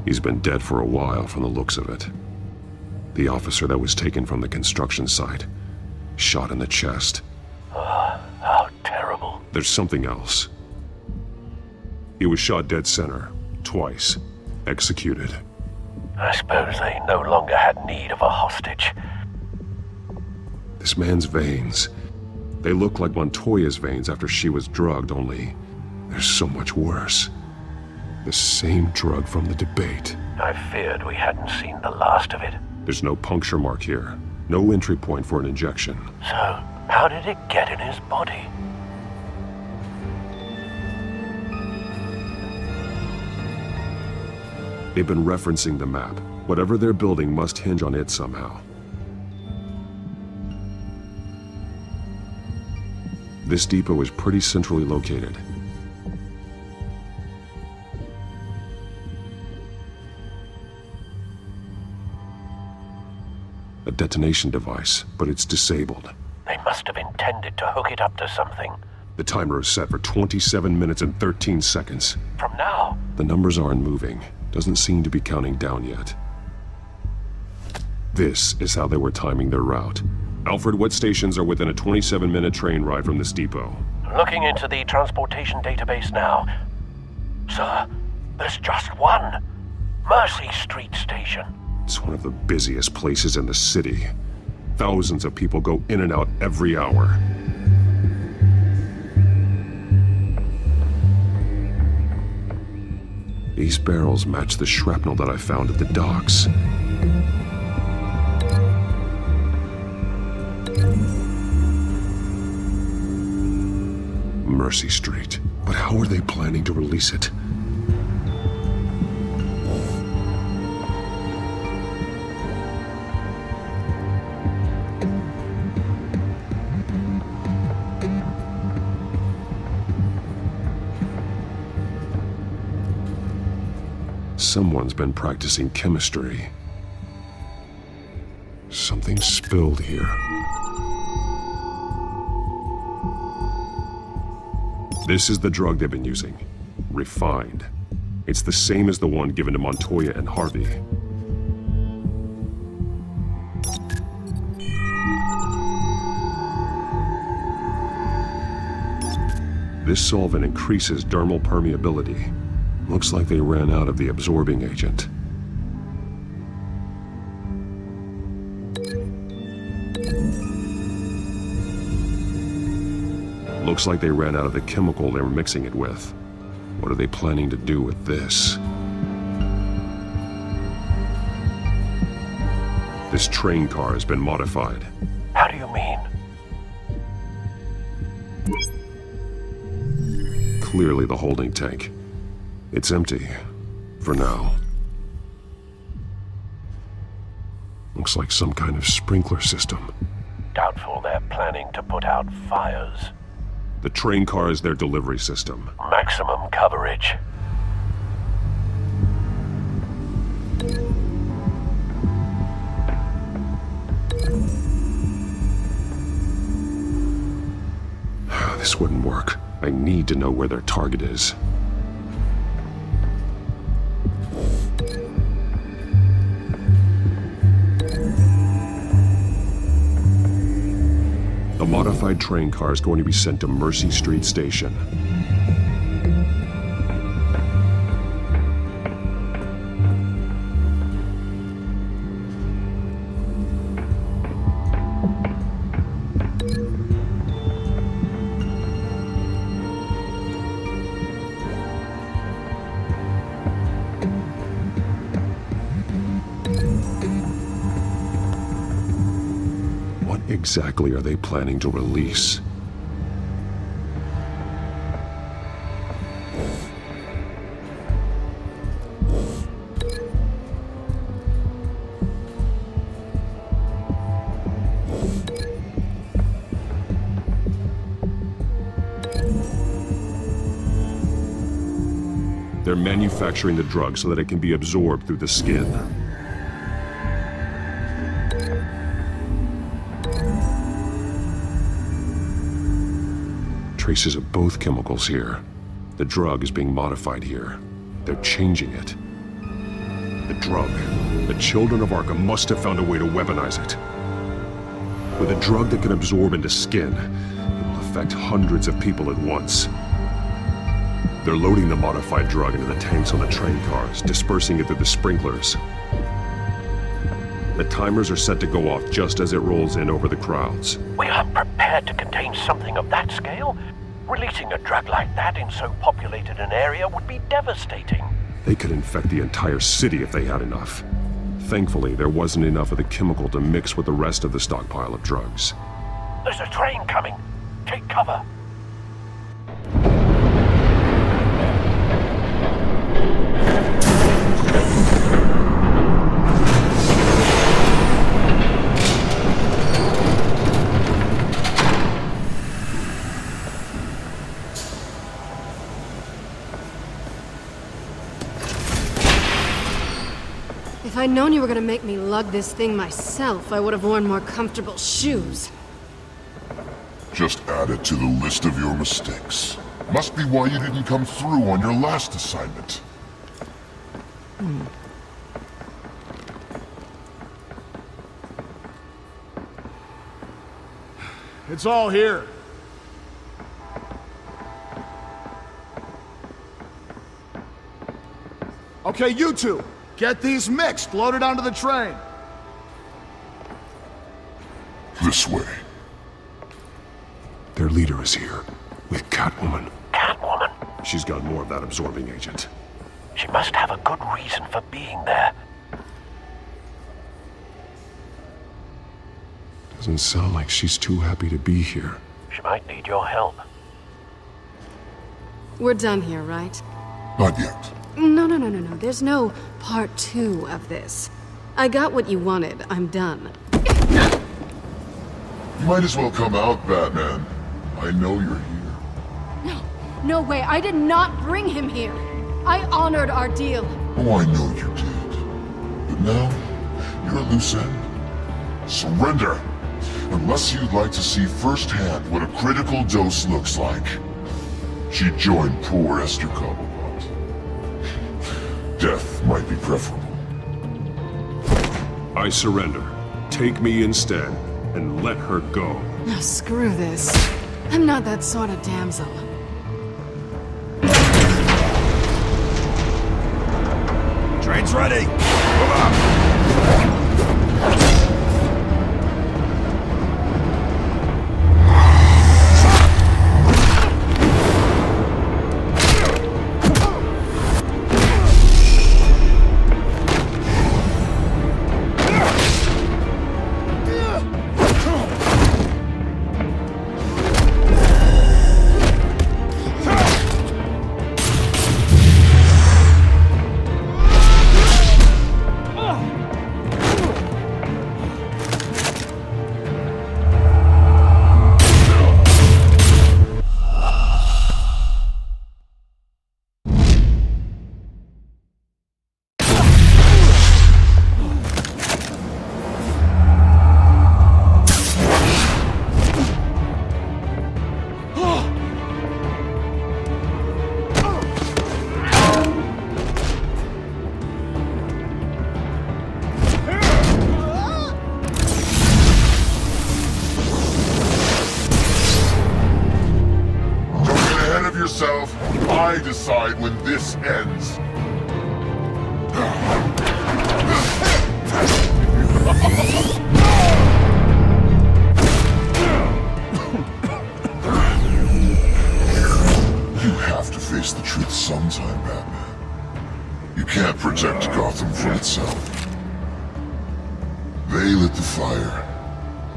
He's been dead for a while from the looks of it. The officer that was taken from the construction site. Shot in the chest. How terrible. There's something else. He was shot dead center, twice. executed. I suppose they no longer had need of a hostage. This man's veins, they look like Montoya's veins after she was drugged, only they're so much worse. The same drug from the debate. I feared we hadn't seen the last of it. There's no puncture mark here. No entry point for an injection. So, how did it get in his body? They've been referencing the map. Whatever they're building must hinge on it somehow. This depot is pretty centrally located. A detonation device, but it's disabled. They must have intended to hook it up to something. The timer is set for 27 minutes and 13 seconds. From now? The numbers aren't moving. Doesn't seem to be counting down yet. This is how they were timing their route. Alfred, what stations are within a 27-minute train ride from this depot? Looking into the transportation database now. Sir, there's just one. Mercy Street Station. It's one of the busiest places in the city. Thousands of people go in and out every hour. These barrels match the shrapnel that I found at the docks. Mercy Street. But how are they planning to release it? Someone's been practicing chemistry. Something spilled here. This is the drug they've been using. Refined. It's the same as the one given to Montoya and Harvey. This solvent increases dermal permeability. Looks like they ran out of the absorbing agent. Looks like they ran out of the chemical they were mixing it with. What are they planning to do with this? This train car has been modified. How do you mean? Clearly the holding tank. It's empty. For now. Looks like some kind of sprinkler system. Doubtful they're planning to put out fires. The train car is their delivery system. Maximum coverage. This wouldn't work. I need to know where their target is. A modified train car is going to be sent to Mercy Street Station. What exactly are they planning to release? They're manufacturing the drug so that it can be absorbed through the skin. Traces of both chemicals here. The drug is being modified here. They're changing it. The drug. The children of Arkham must have found a way to weaponize it. With a drug that can absorb into skin, it will affect hundreds of people at once. They're loading the modified drug into the tanks on the train cars, dispersing it through the sprinklers. The timers are set to go off just as it rolls in over the crowds. We aren't prepared to contain something of that scale. Releasing a drug like that in so populated an area would be devastating. They could infect the entire city if they had enough. Thankfully, there wasn't enough of the chemical to mix with the rest of the stockpile of drugs. There's a train coming. Take cover. If I'd known you were gonna make me lug this thing myself, I would have worn more comfortable shoes. Just add it to the list of your mistakes. Must be why you didn't come through on your last assignment. It's all here. Okay, you two, get these mixed, loaded onto the train. This way. Their leader is here, with Catwoman. Catwoman? She's got more of that absorbing agent. She must have a good reason for being there. Doesn't sound like she's too happy to be here. She might need your help. We're done here, right? Not yet. No. There's no part 2 of this. I got what you wanted. I'm done. You might as well come out, Batman. I know you're here. No way. I did not bring him here. I honored our deal. Oh, I know you did. But now, you're a loose end. Surrender! Unless you'd like to see firsthand what a critical dose looks like. She joined poor Esther Cobblepot. Death might be preferable. I surrender. Take me instead, and let her go. No, screw this. I'm not that sort of damsel. Train's ready. Move up. I decide when this ends. You have to face the truth sometime, Batman. You can't protect Gotham from itself. They lit the fire.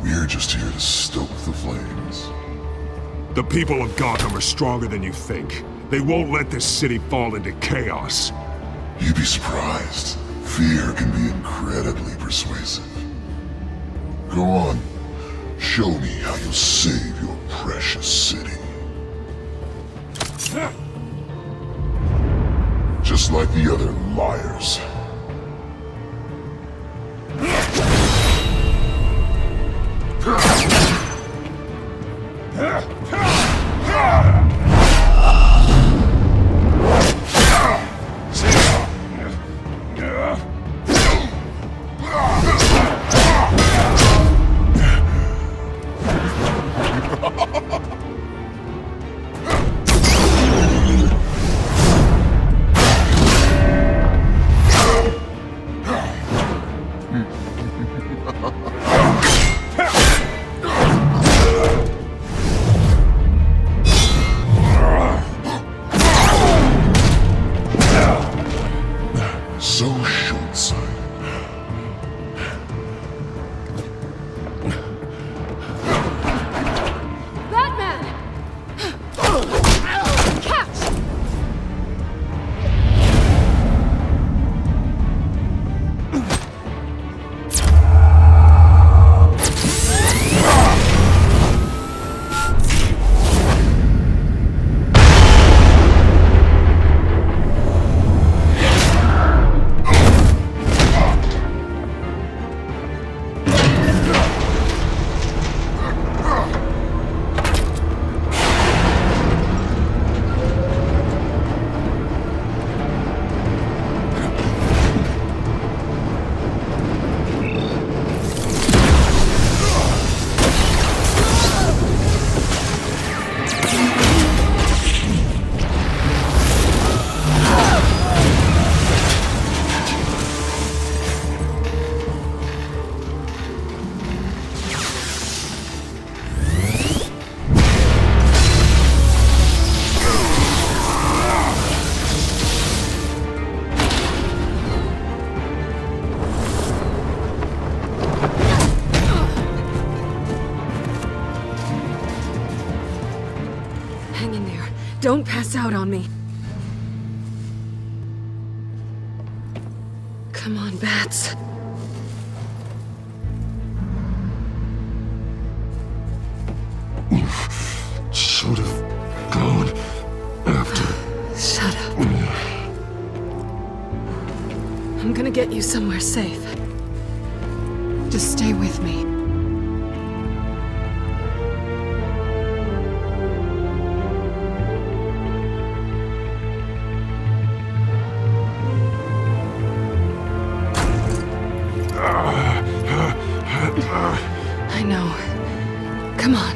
We're just here to stoke the flames. The people of Gotham are stronger than you think. They won't let this city fall into chaos. You'd be surprised. Fear can be incredibly persuasive. Go on. Show me how you'll save your precious city. Just like the other liars. so short-sighted. Batman! Catch! Hang in there. Don't pass out on me. Come on, Bats. Should have gone after. Shut up. I'm gonna get you somewhere safe. Just stay with me. I know. Come on.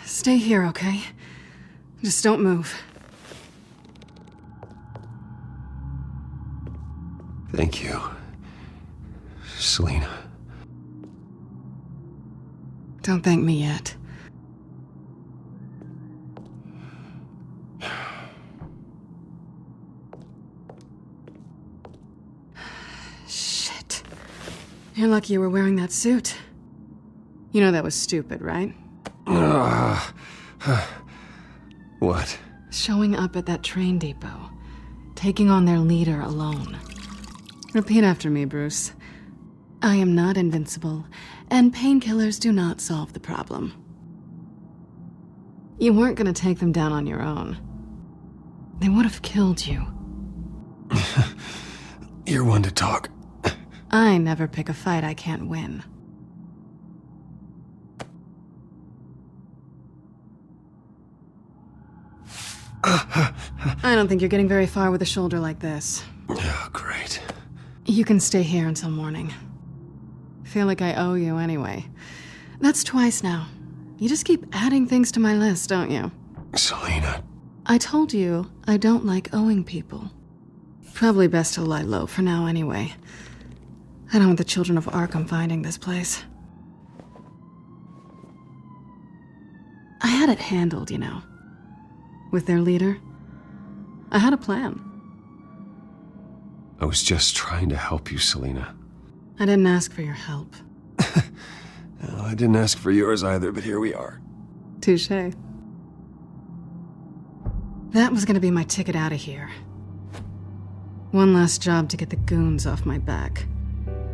Stay here, okay? Just don't move. Thank you, Selina. Don't thank me yet. Shit. You're lucky you were wearing that suit. You know that was stupid, right? What? Showing up at that train depot. Taking on their leader alone. Repeat after me, Bruce. I am not invincible, and painkillers do not solve the problem. You weren't gonna take them down on your own. They would have killed you. You're one to talk. I never pick a fight I can't win. I don't think you're getting very far with a shoulder like this. Oh, great. You can stay here until morning. Feel like I owe you anyway. That's twice now. You just keep adding things to my list, don't you? Selina. I told you I don't like owing people. Probably best to lie low for now anyway. I don't want the children of Arkham finding this place. I had it handled, you know. With their leader. I had a plan. I was just trying to help you, Selina. I didn't ask for your help. Well, I didn't ask for yours either, but here we are. Touché. That was gonna be my ticket out of here. One last job to get the goons off my back.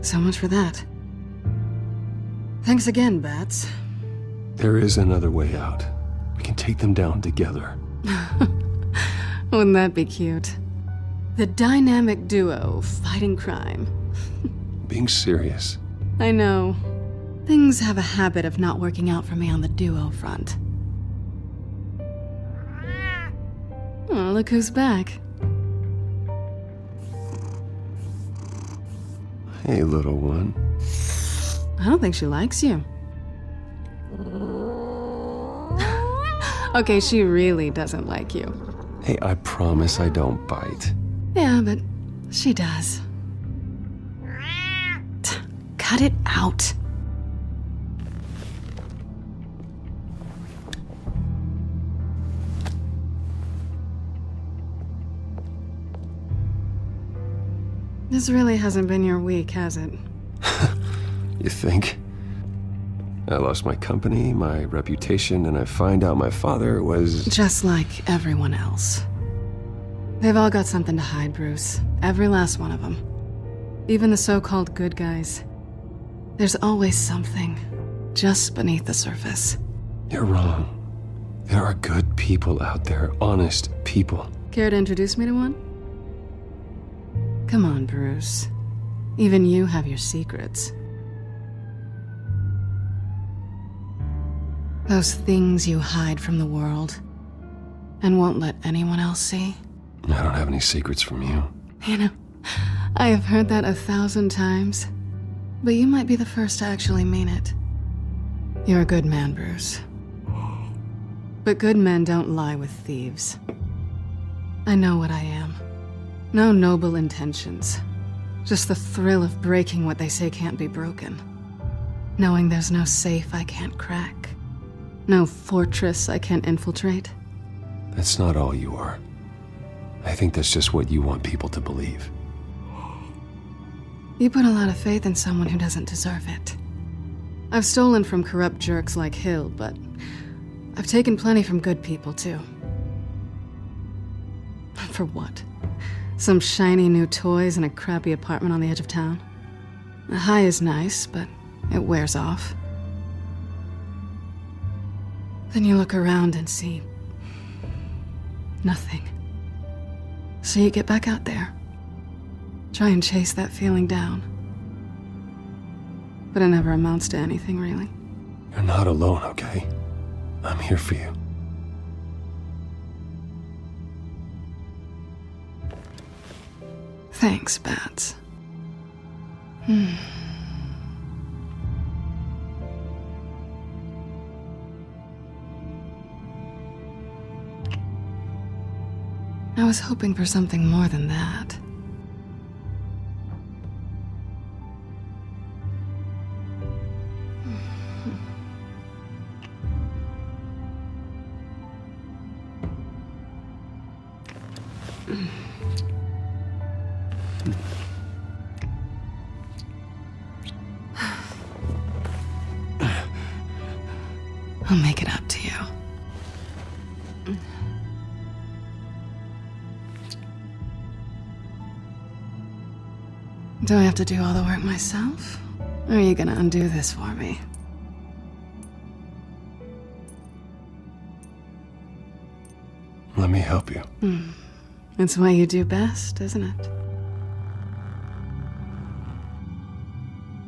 So much for that. Thanks again, Bats. There is another way out. We can take them down together. Wouldn't that be cute? The dynamic duo fighting crime. Being serious. I know. Things have a habit of not working out for me on the duo front. Oh, look who's back. Hey, little one. I don't think she likes you. Okay, she really doesn't like you. Hey, I promise I don't bite. Yeah, but she does. Cut it out. This really hasn't been your week, has it? You think? I lost my company, my reputation, and I find out my father was... Just like everyone else. They've all got something to hide, Bruce. Every last one of them. Even the so-called good guys. There's always something just beneath the surface. You're wrong. There are good people out there, honest people. Care to introduce me to one? Come on, Bruce. Even you have your secrets. Those things you hide from the world and won't let anyone else see. I don't have any secrets from you. You know, I have heard that 1,000 times, but you might be the first to actually mean it. You're a good man, Bruce. But good men don't lie with thieves. I know what I am. No noble intentions. Just the thrill of breaking what they say can't be broken. Knowing there's no safe I can't crack. No fortress I can't infiltrate. That's not all you are. I think that's just what you want people to believe. You put a lot of faith in someone who doesn't deserve it. I've stolen from corrupt jerks like Hill, but I've taken plenty from good people, too. For what? Some shiny new toys and a crappy apartment on the edge of town? The high is nice, but it wears off. Then you look around and see nothing. So you get back out there. Try and chase that feeling down. But it never amounts to anything, really. You're not alone, okay? I'm here for you. Thanks, Bats. I was hoping for something more than that. I'll make it up to you. Do I have to do all the work myself? Or are you gonna undo this for me? Let me help you. It's what you do best, isn't it?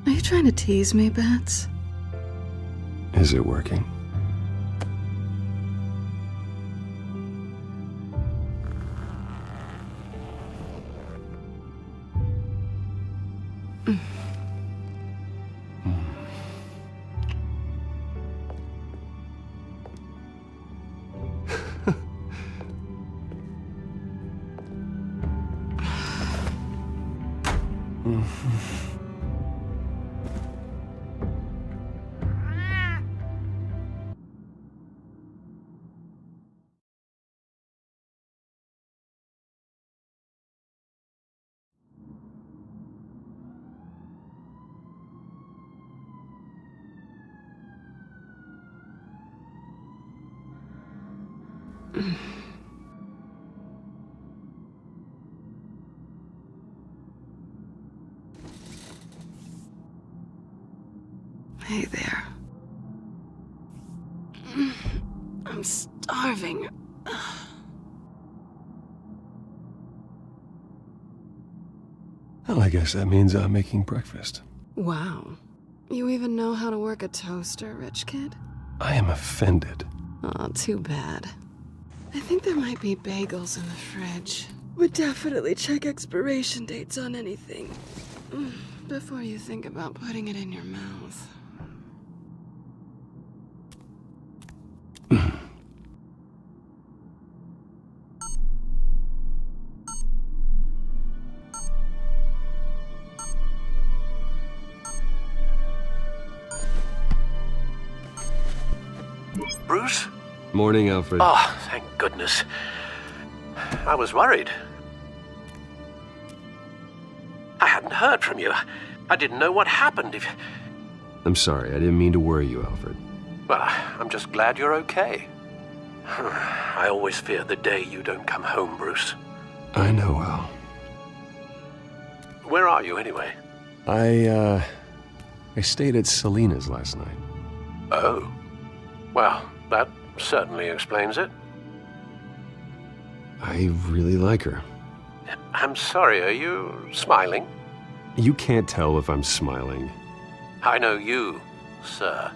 Are you trying to tease me, Bats? Is it working? Hey there. I'm starving. Well, I guess that means I'm making breakfast. Wow. You even know how to work a toaster, rich kid? I am offended. Aw, too bad. I think there might be bagels in the fridge. Would definitely check expiration dates on anything before you think about putting it in your mouth. Bruce. Morning, Alfred. Oh, thank goodness. I was worried. I hadn't heard from you. I didn't know what happened. I'm sorry, I didn't mean to worry you, Alfred. Well, I'm just glad you're okay. I always fear the day you don't come home, Bruce. I know, Al. Where are you, anyway? I stayed at Selena's last night. Oh. Well, that certainly explains it. I really like her. I'm sorry, are you smiling? You can't tell if I'm smiling. I know you, sir.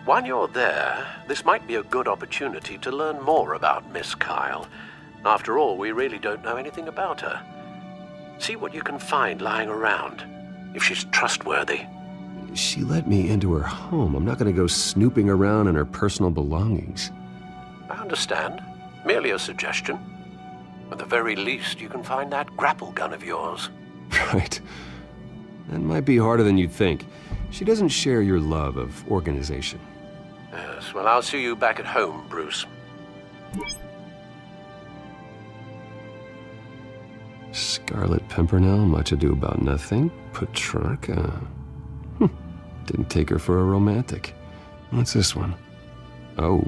While you're there, this might be a good opportunity to learn more about Miss Kyle. After all, we really don't know anything about her. See what you can find lying around, if she's trustworthy. She let me into her home. I'm not going to go snooping around in her personal belongings. I understand. Merely a suggestion. At the very least, you can find that grapple gun of yours. Right. That might be harder than you'd think. She doesn't share your love of organization. Yes, well, I'll see you back at home, Bruce. Scarlet Pimpernel, Much Ado About Nothing, Petrarca. Didn't take her for a romantic. What's this one? Oh,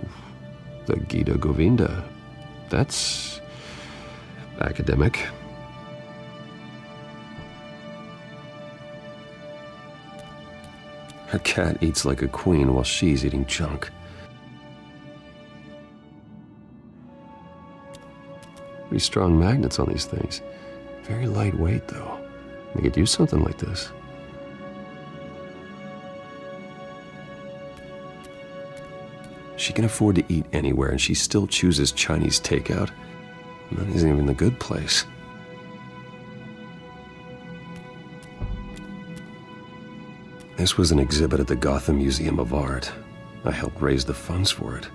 the Gita Govinda. That's academic. Her cat eats like a queen while she's eating junk. Pretty strong magnets on these things. Very lightweight, though. They could use something like this. She can afford to eat anywhere, and she still chooses Chinese takeout. And that isn't even the good place. This was an exhibit at the Gotham Museum of Art. I helped raise the funds for it.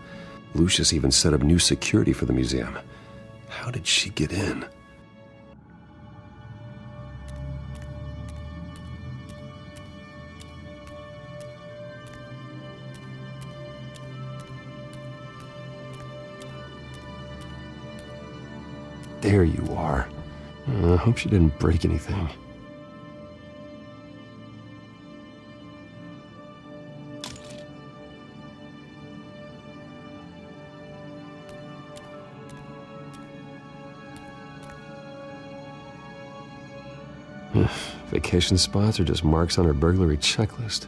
Lucius even set up new security for the museum. How did she get in? There you are. I hope she didn't break anything. Vacation spots are just marks on her burglary checklist.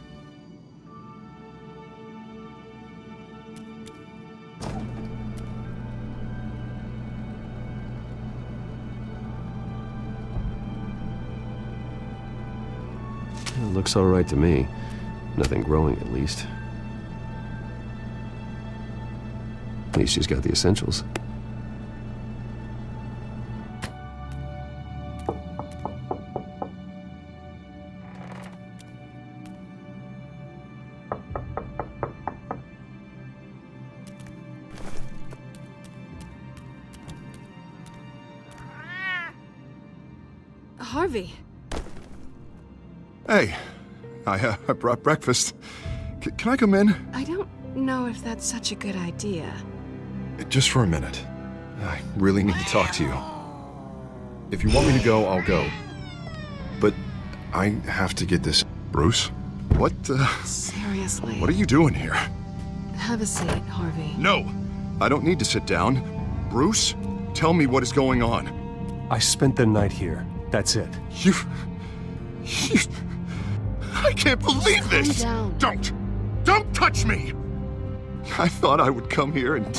It looks all right to me. Nothing growing, at least. At least she's got the essentials. Harvey. Hey, I brought breakfast. Can I come in? I don't know if that's such a good idea. Just for a minute. I really need to talk to you. If you want me to go, I'll go. But I have to get this... Bruce? What, Seriously. What are you doing here? Have a seat, Harvey. No! I don't need to sit down. Bruce, tell me what is going on. I spent the night here. That's it. You... I can't believe this! Calm down. Don't touch me! I thought I would come here and...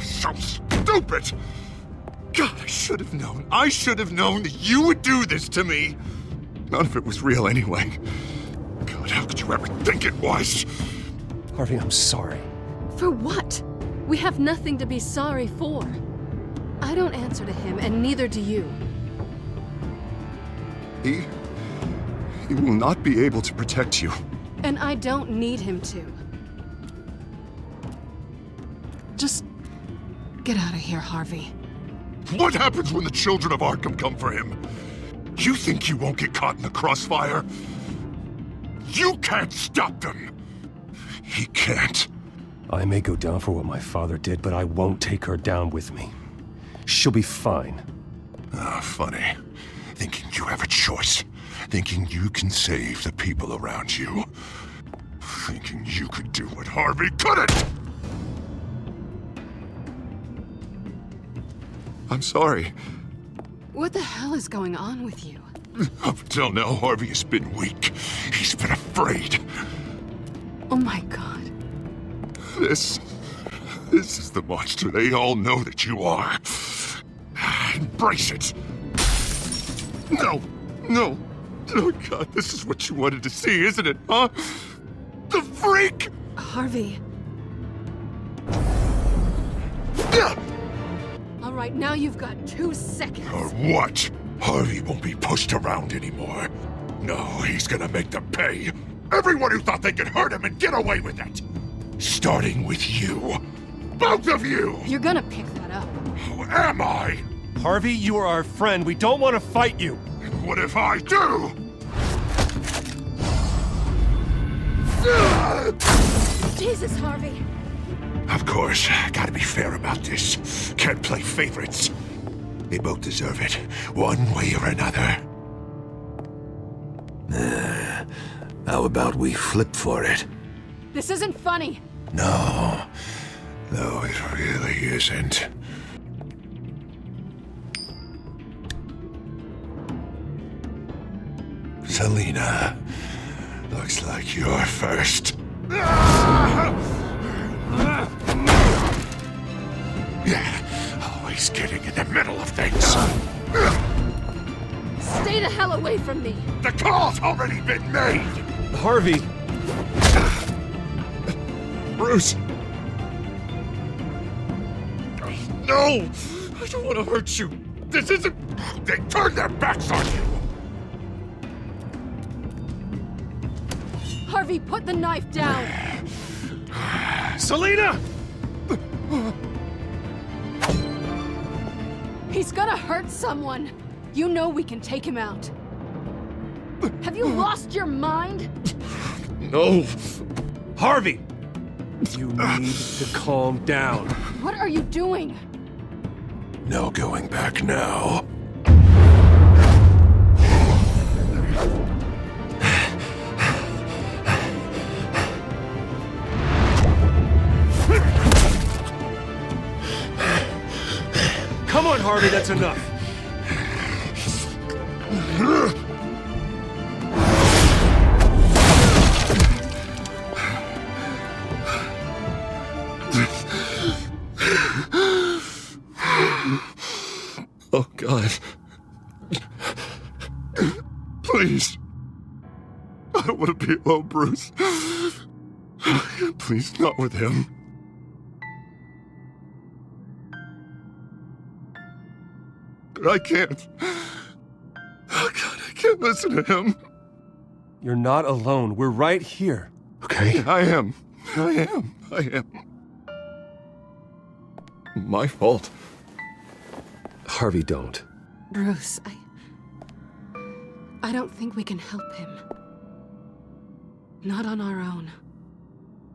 So stupid! God, I should have known. I should have known that you would do this to me! None of it was real anyway. God, how could you ever think it was? Harvey, I'm sorry. For what? We have nothing to be sorry for. I don't answer to him, and neither do you. He will not be able to protect you. And I don't need him to. Just get out of here, Harvey. What happens when the children of Arkham come for him? You think you won't get caught in the crossfire? You can't stop them! He can't. I may go down for what my father did, but I won't take her down with me. She'll be fine. Ah, funny. Thinking you have a choice. Thinking you can save the people around you. Thinking you could do what Harvey couldn't! I'm sorry. What the hell is going on with you? Up until now, Harvey has been weak. He's been afraid. Oh my god. This is the monster they all know that you are. Embrace it. No. Oh god, this is what you wanted to see, isn't it, huh? The freak! Harvey. All right, now you've got 2 seconds. Or what? Harvey won't be pushed around anymore. No, he's gonna make them pay. Everyone who thought they could hurt him and get away with it. Starting with you. Both of you! You're gonna pick that up. Who am I? Harvey, you are our friend. We don't want to fight you. What if I do? Jesus, Harvey. Of course, gotta be fair about this. Can't play favorites. They both deserve it, one way or another. How about we flip for it? This isn't funny. No, it really isn't. Selina, looks like you're first. Always getting in the middle of things. Stay the hell away from me. The call's already been made. Harvey. Bruce. No! I don't want to hurt you. This isn't... They turned their backs on you. Harvey, put the knife down. Selina! He's gonna hurt someone. You know we can take him out. Have you lost your mind? No. Harvey! You need to calm down. What are you doing? No going back now. Come on, Harvey, that's enough. Oh, God. Please. I don't want to be alone, Bruce. Please, not with him. I can't. Oh, God, I can't listen to him. You're not alone. We're right here. Okay? I am. My fault. Harvey, don't. Bruce, I don't think we can help him. Not on our own.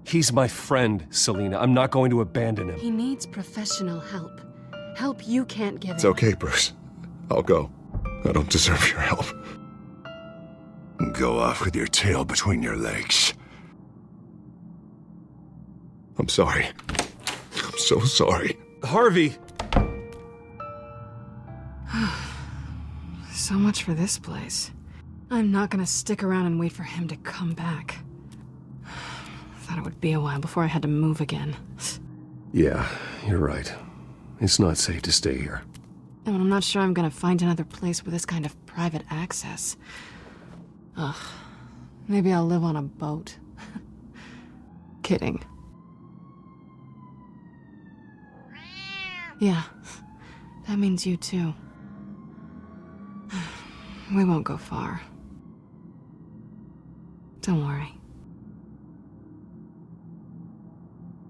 He's my friend, Selina. I'm not going to abandon him. He needs professional help. Help you can't give him. It's okay, Bruce. I'll go. I don't deserve your help. Go off with your tail between your legs. I'm sorry. I'm so sorry. Harvey! So much for this place. I'm not gonna stick around and wait for him to come back. Thought it would be a while before I had to move again. Yeah, you're right. It's not safe to stay here. And I'm not sure I'm gonna find another place with this kind of private access. Ugh. Maybe I'll live on a boat. Kidding. Yeah. That means you too. We won't go far. Don't worry.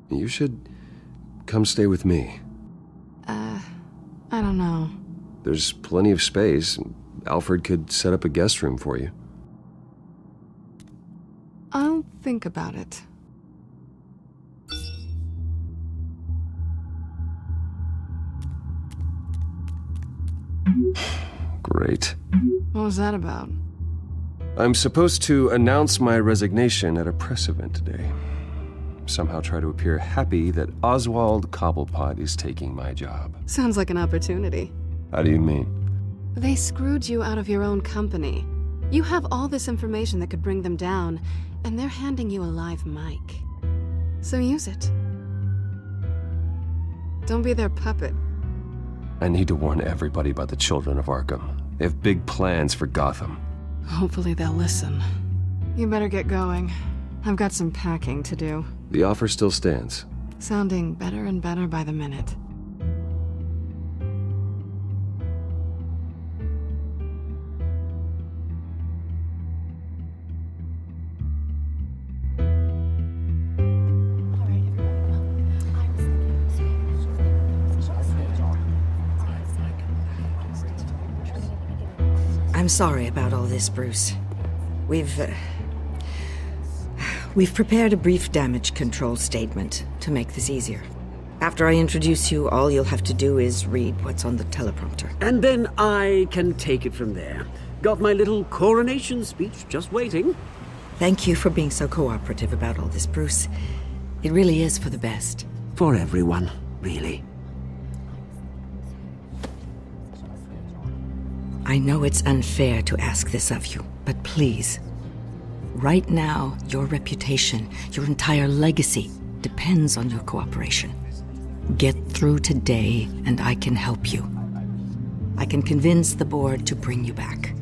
You should come stay with me. I don't know. There's plenty of space. Alfred could set up a guest room for you. I'll think about it. Great. What was that about? I'm supposed to announce my resignation at a press event today. Somehow try to appear happy that Oswald Cobblepot is taking my job. Sounds like an opportunity. How do you mean? They screwed you out of your own company. You have all this information that could bring them down, and they're handing you a live mic. So use it. Don't be their puppet. I need to warn everybody about the Children of Arkham. They have big plans for Gotham. Hopefully they'll listen. You better get going. I've got some packing to do. The offer still stands. Sounding better and better by the minute. I'm sorry about all this, Bruce. We've prepared a brief damage control statement to make this easier. After I introduce you, all you'll have to do is read what's on the teleprompter. And then I can take it from there. Got my little coronation speech just waiting. Thank you for being so cooperative about all this, Bruce. It really is for the best. For everyone, really. I know it's unfair to ask this of you, but please. Right now, your reputation, your entire legacy, depends on your cooperation. Get through today, and I can help you. I can convince the board to bring you back.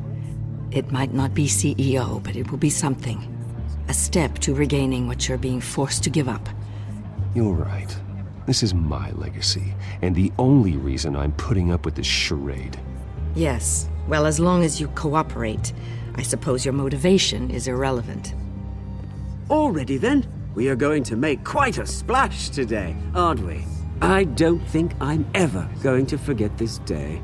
It might not be CEO, but it will be something. A step to regaining what you're being forced to give up. You're right. This is my legacy, and the only reason I'm putting up with this charade. Yes. Well, as long as you cooperate, I suppose your motivation is irrelevant. Already then, we are going to make quite a splash today, aren't we? I don't think I'm ever going to forget this day.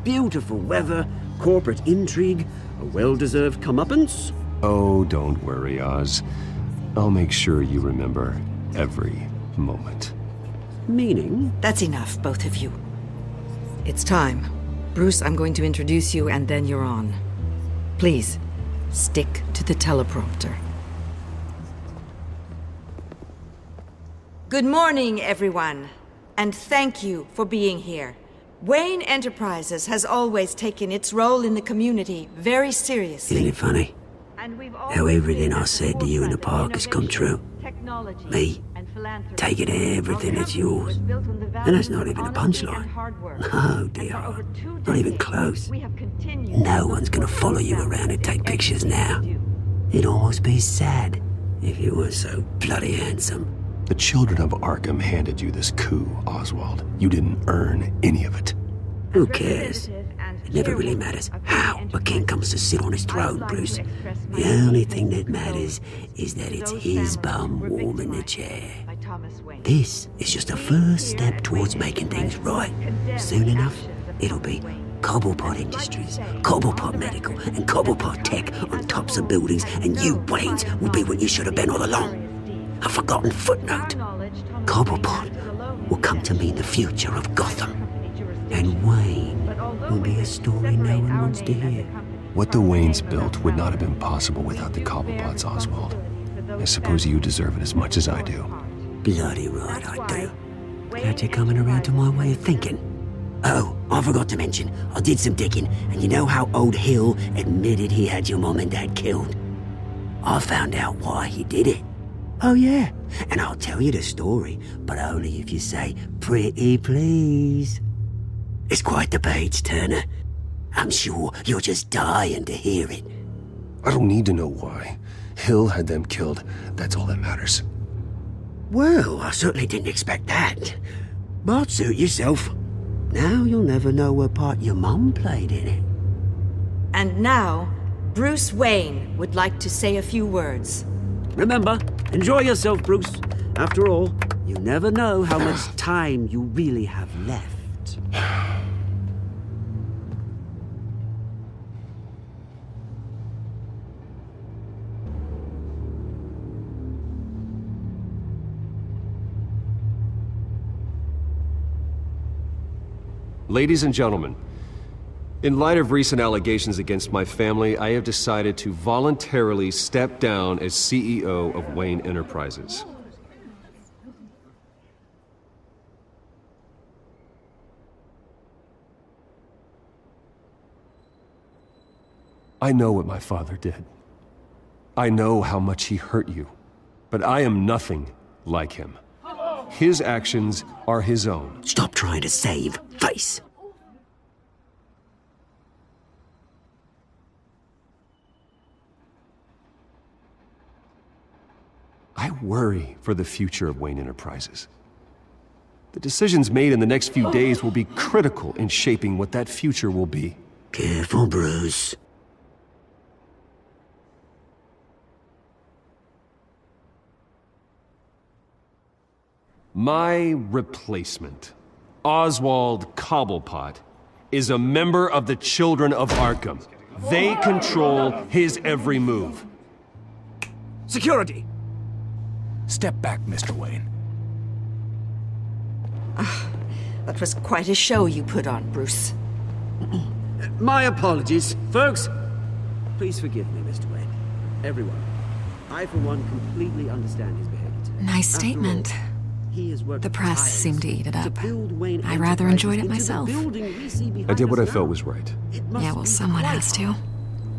Beautiful weather, corporate intrigue, a well-deserved comeuppance. Oh, don't worry, Oz. I'll make sure you remember every moment. Meaning? That's enough, both of you. It's time. Bruce, I'm going to introduce you, and then you're on. Please, stick to the teleprompter. Good morning, everyone, and thank you for being here. Wayne Enterprises has always taken its role in the community very seriously. Isn't it funny? How everything I said to you in the park has come true. Me, taking everything that's yours. And that's not even a punchline. No, dear. Not even close. No one's gonna follow you around and take pictures now. It'd almost be sad if you were so bloody handsome. The Children of Arkham handed you this coup, Oswald. You didn't earn any of it. Who cares? It never really matters how a king comes to sit on his throne, Bruce. The only thing that matters is that it's his bum warming the chair. This is just a first step towards making things right. Soon enough, it'll be Cobblepot Industries, Cobblepot Medical, and Cobblepot Tech on tops of buildings, and you, Waynes, will be what you should have been all along. A forgotten footnote. Cobblepot will come to mean the future of Gotham. And Wayne will be a story no one wants to hear. What the Waynes built would not have been possible without the Cobblepots, Oswald. I suppose you deserve it as much as I do. Bloody right I do. Glad you're coming around to my way of thinking. Oh, I forgot to mention, I did some digging, and you know how old Hill admitted he had your mom and dad killed? I found out why he did it. Oh yeah, and I'll tell you the story, but only if you say, pretty please. It's quite the page, Turner. I'm sure you're just dying to hear it. I don't need to know why. Hill had them killed. That's all that matters. Well, I certainly didn't expect that. But suit yourself. Now you'll never know what part your mum played in it. And now, Bruce Wayne would like to say a few words. Remember, enjoy yourself, Bruce. After all, you never know how much time you really have left. Ladies and gentlemen, In light of recent allegations against my family, I have decided to voluntarily step down as CEO of Wayne Enterprises. I know what my father did. I know how much he hurt you, but I am nothing like him. His actions are his own. Stop trying to save face. I worry for the future of Wayne Enterprises. The decisions made in the next few days will be critical in shaping what that future will be. Careful, Bruce. My replacement, Oswald Cobblepot, is a member of the Children of Arkham. They control his every move. Security! Step back, Mr. Wayne. That was quite a show you put on, Bruce. My apologies, folks. Please forgive me, Mr. Wayne. Everyone. I, for one, completely understand his behavior today. Nice statement. The press seemed to eat it up. I rather enjoyed it myself. I did what I felt was right. Yeah, well, someone has to.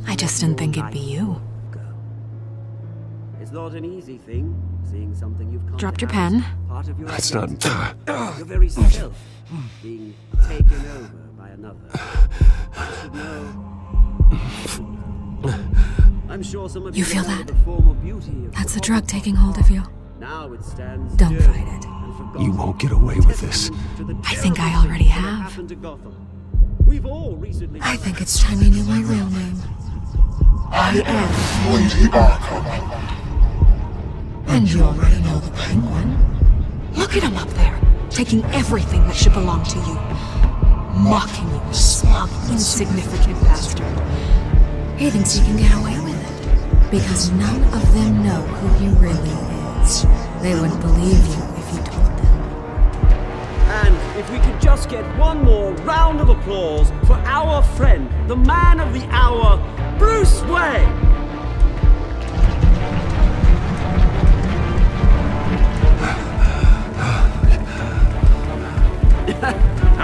I just didn't think it'd be you. It's not an easy thing, seeing something you've dropped your pen. Part of your That's not... Your very self being taken over by another. I should know. I'm sure some of You feel know that? the form of beauty of That's the drug taking hold of you. Now it stands Don't still fight it. and forgotten. You won't get away with this. I think I already have. Happened to Gotham. We've all recently I think it's time you knew my real name. I am Lady Arkham. And you already know the Penguin. Look at him up there, taking everything that should belong to you. Mocking you, smug, insignificant bastard. He thinks he can get away with it, because none of them know who he really is. They wouldn't believe you if you told them. And if we could just get one more round of applause for our friend, the man of the hour, Bruce Wayne!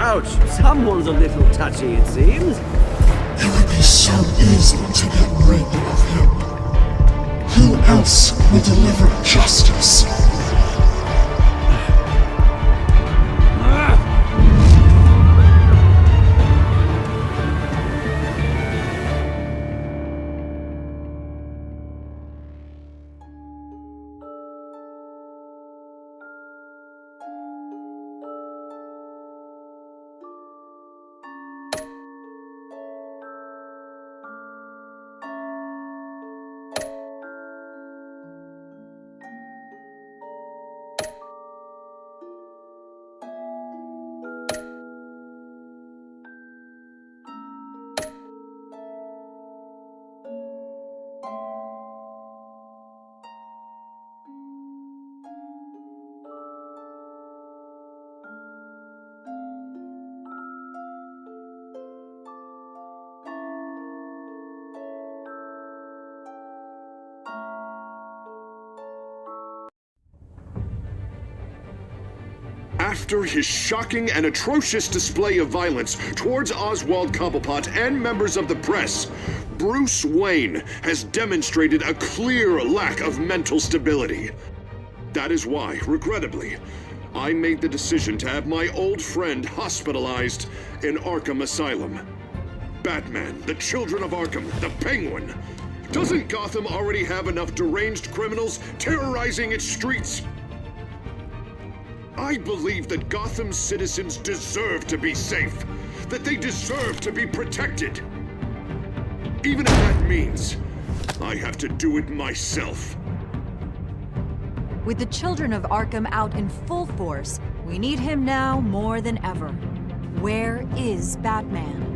Ouch, someone's a little touchy, it seems. It would be so easy to get rid of him. Who else will deliver justice? After his shocking and atrocious display of violence towards Oswald Cobblepot and members of the press, Bruce Wayne has demonstrated a clear lack of mental stability. That is why, regrettably, I made the decision to have my old friend hospitalized in Arkham Asylum. Batman, the Children of Arkham, the Penguin. Doesn't Gotham already have enough deranged criminals terrorizing its streets? I believe that Gotham's citizens deserve to be safe, that they deserve to be protected. Even if that means I have to do it myself. With the Children of Arkham out in full force, we need him now more than ever. Where is Batman?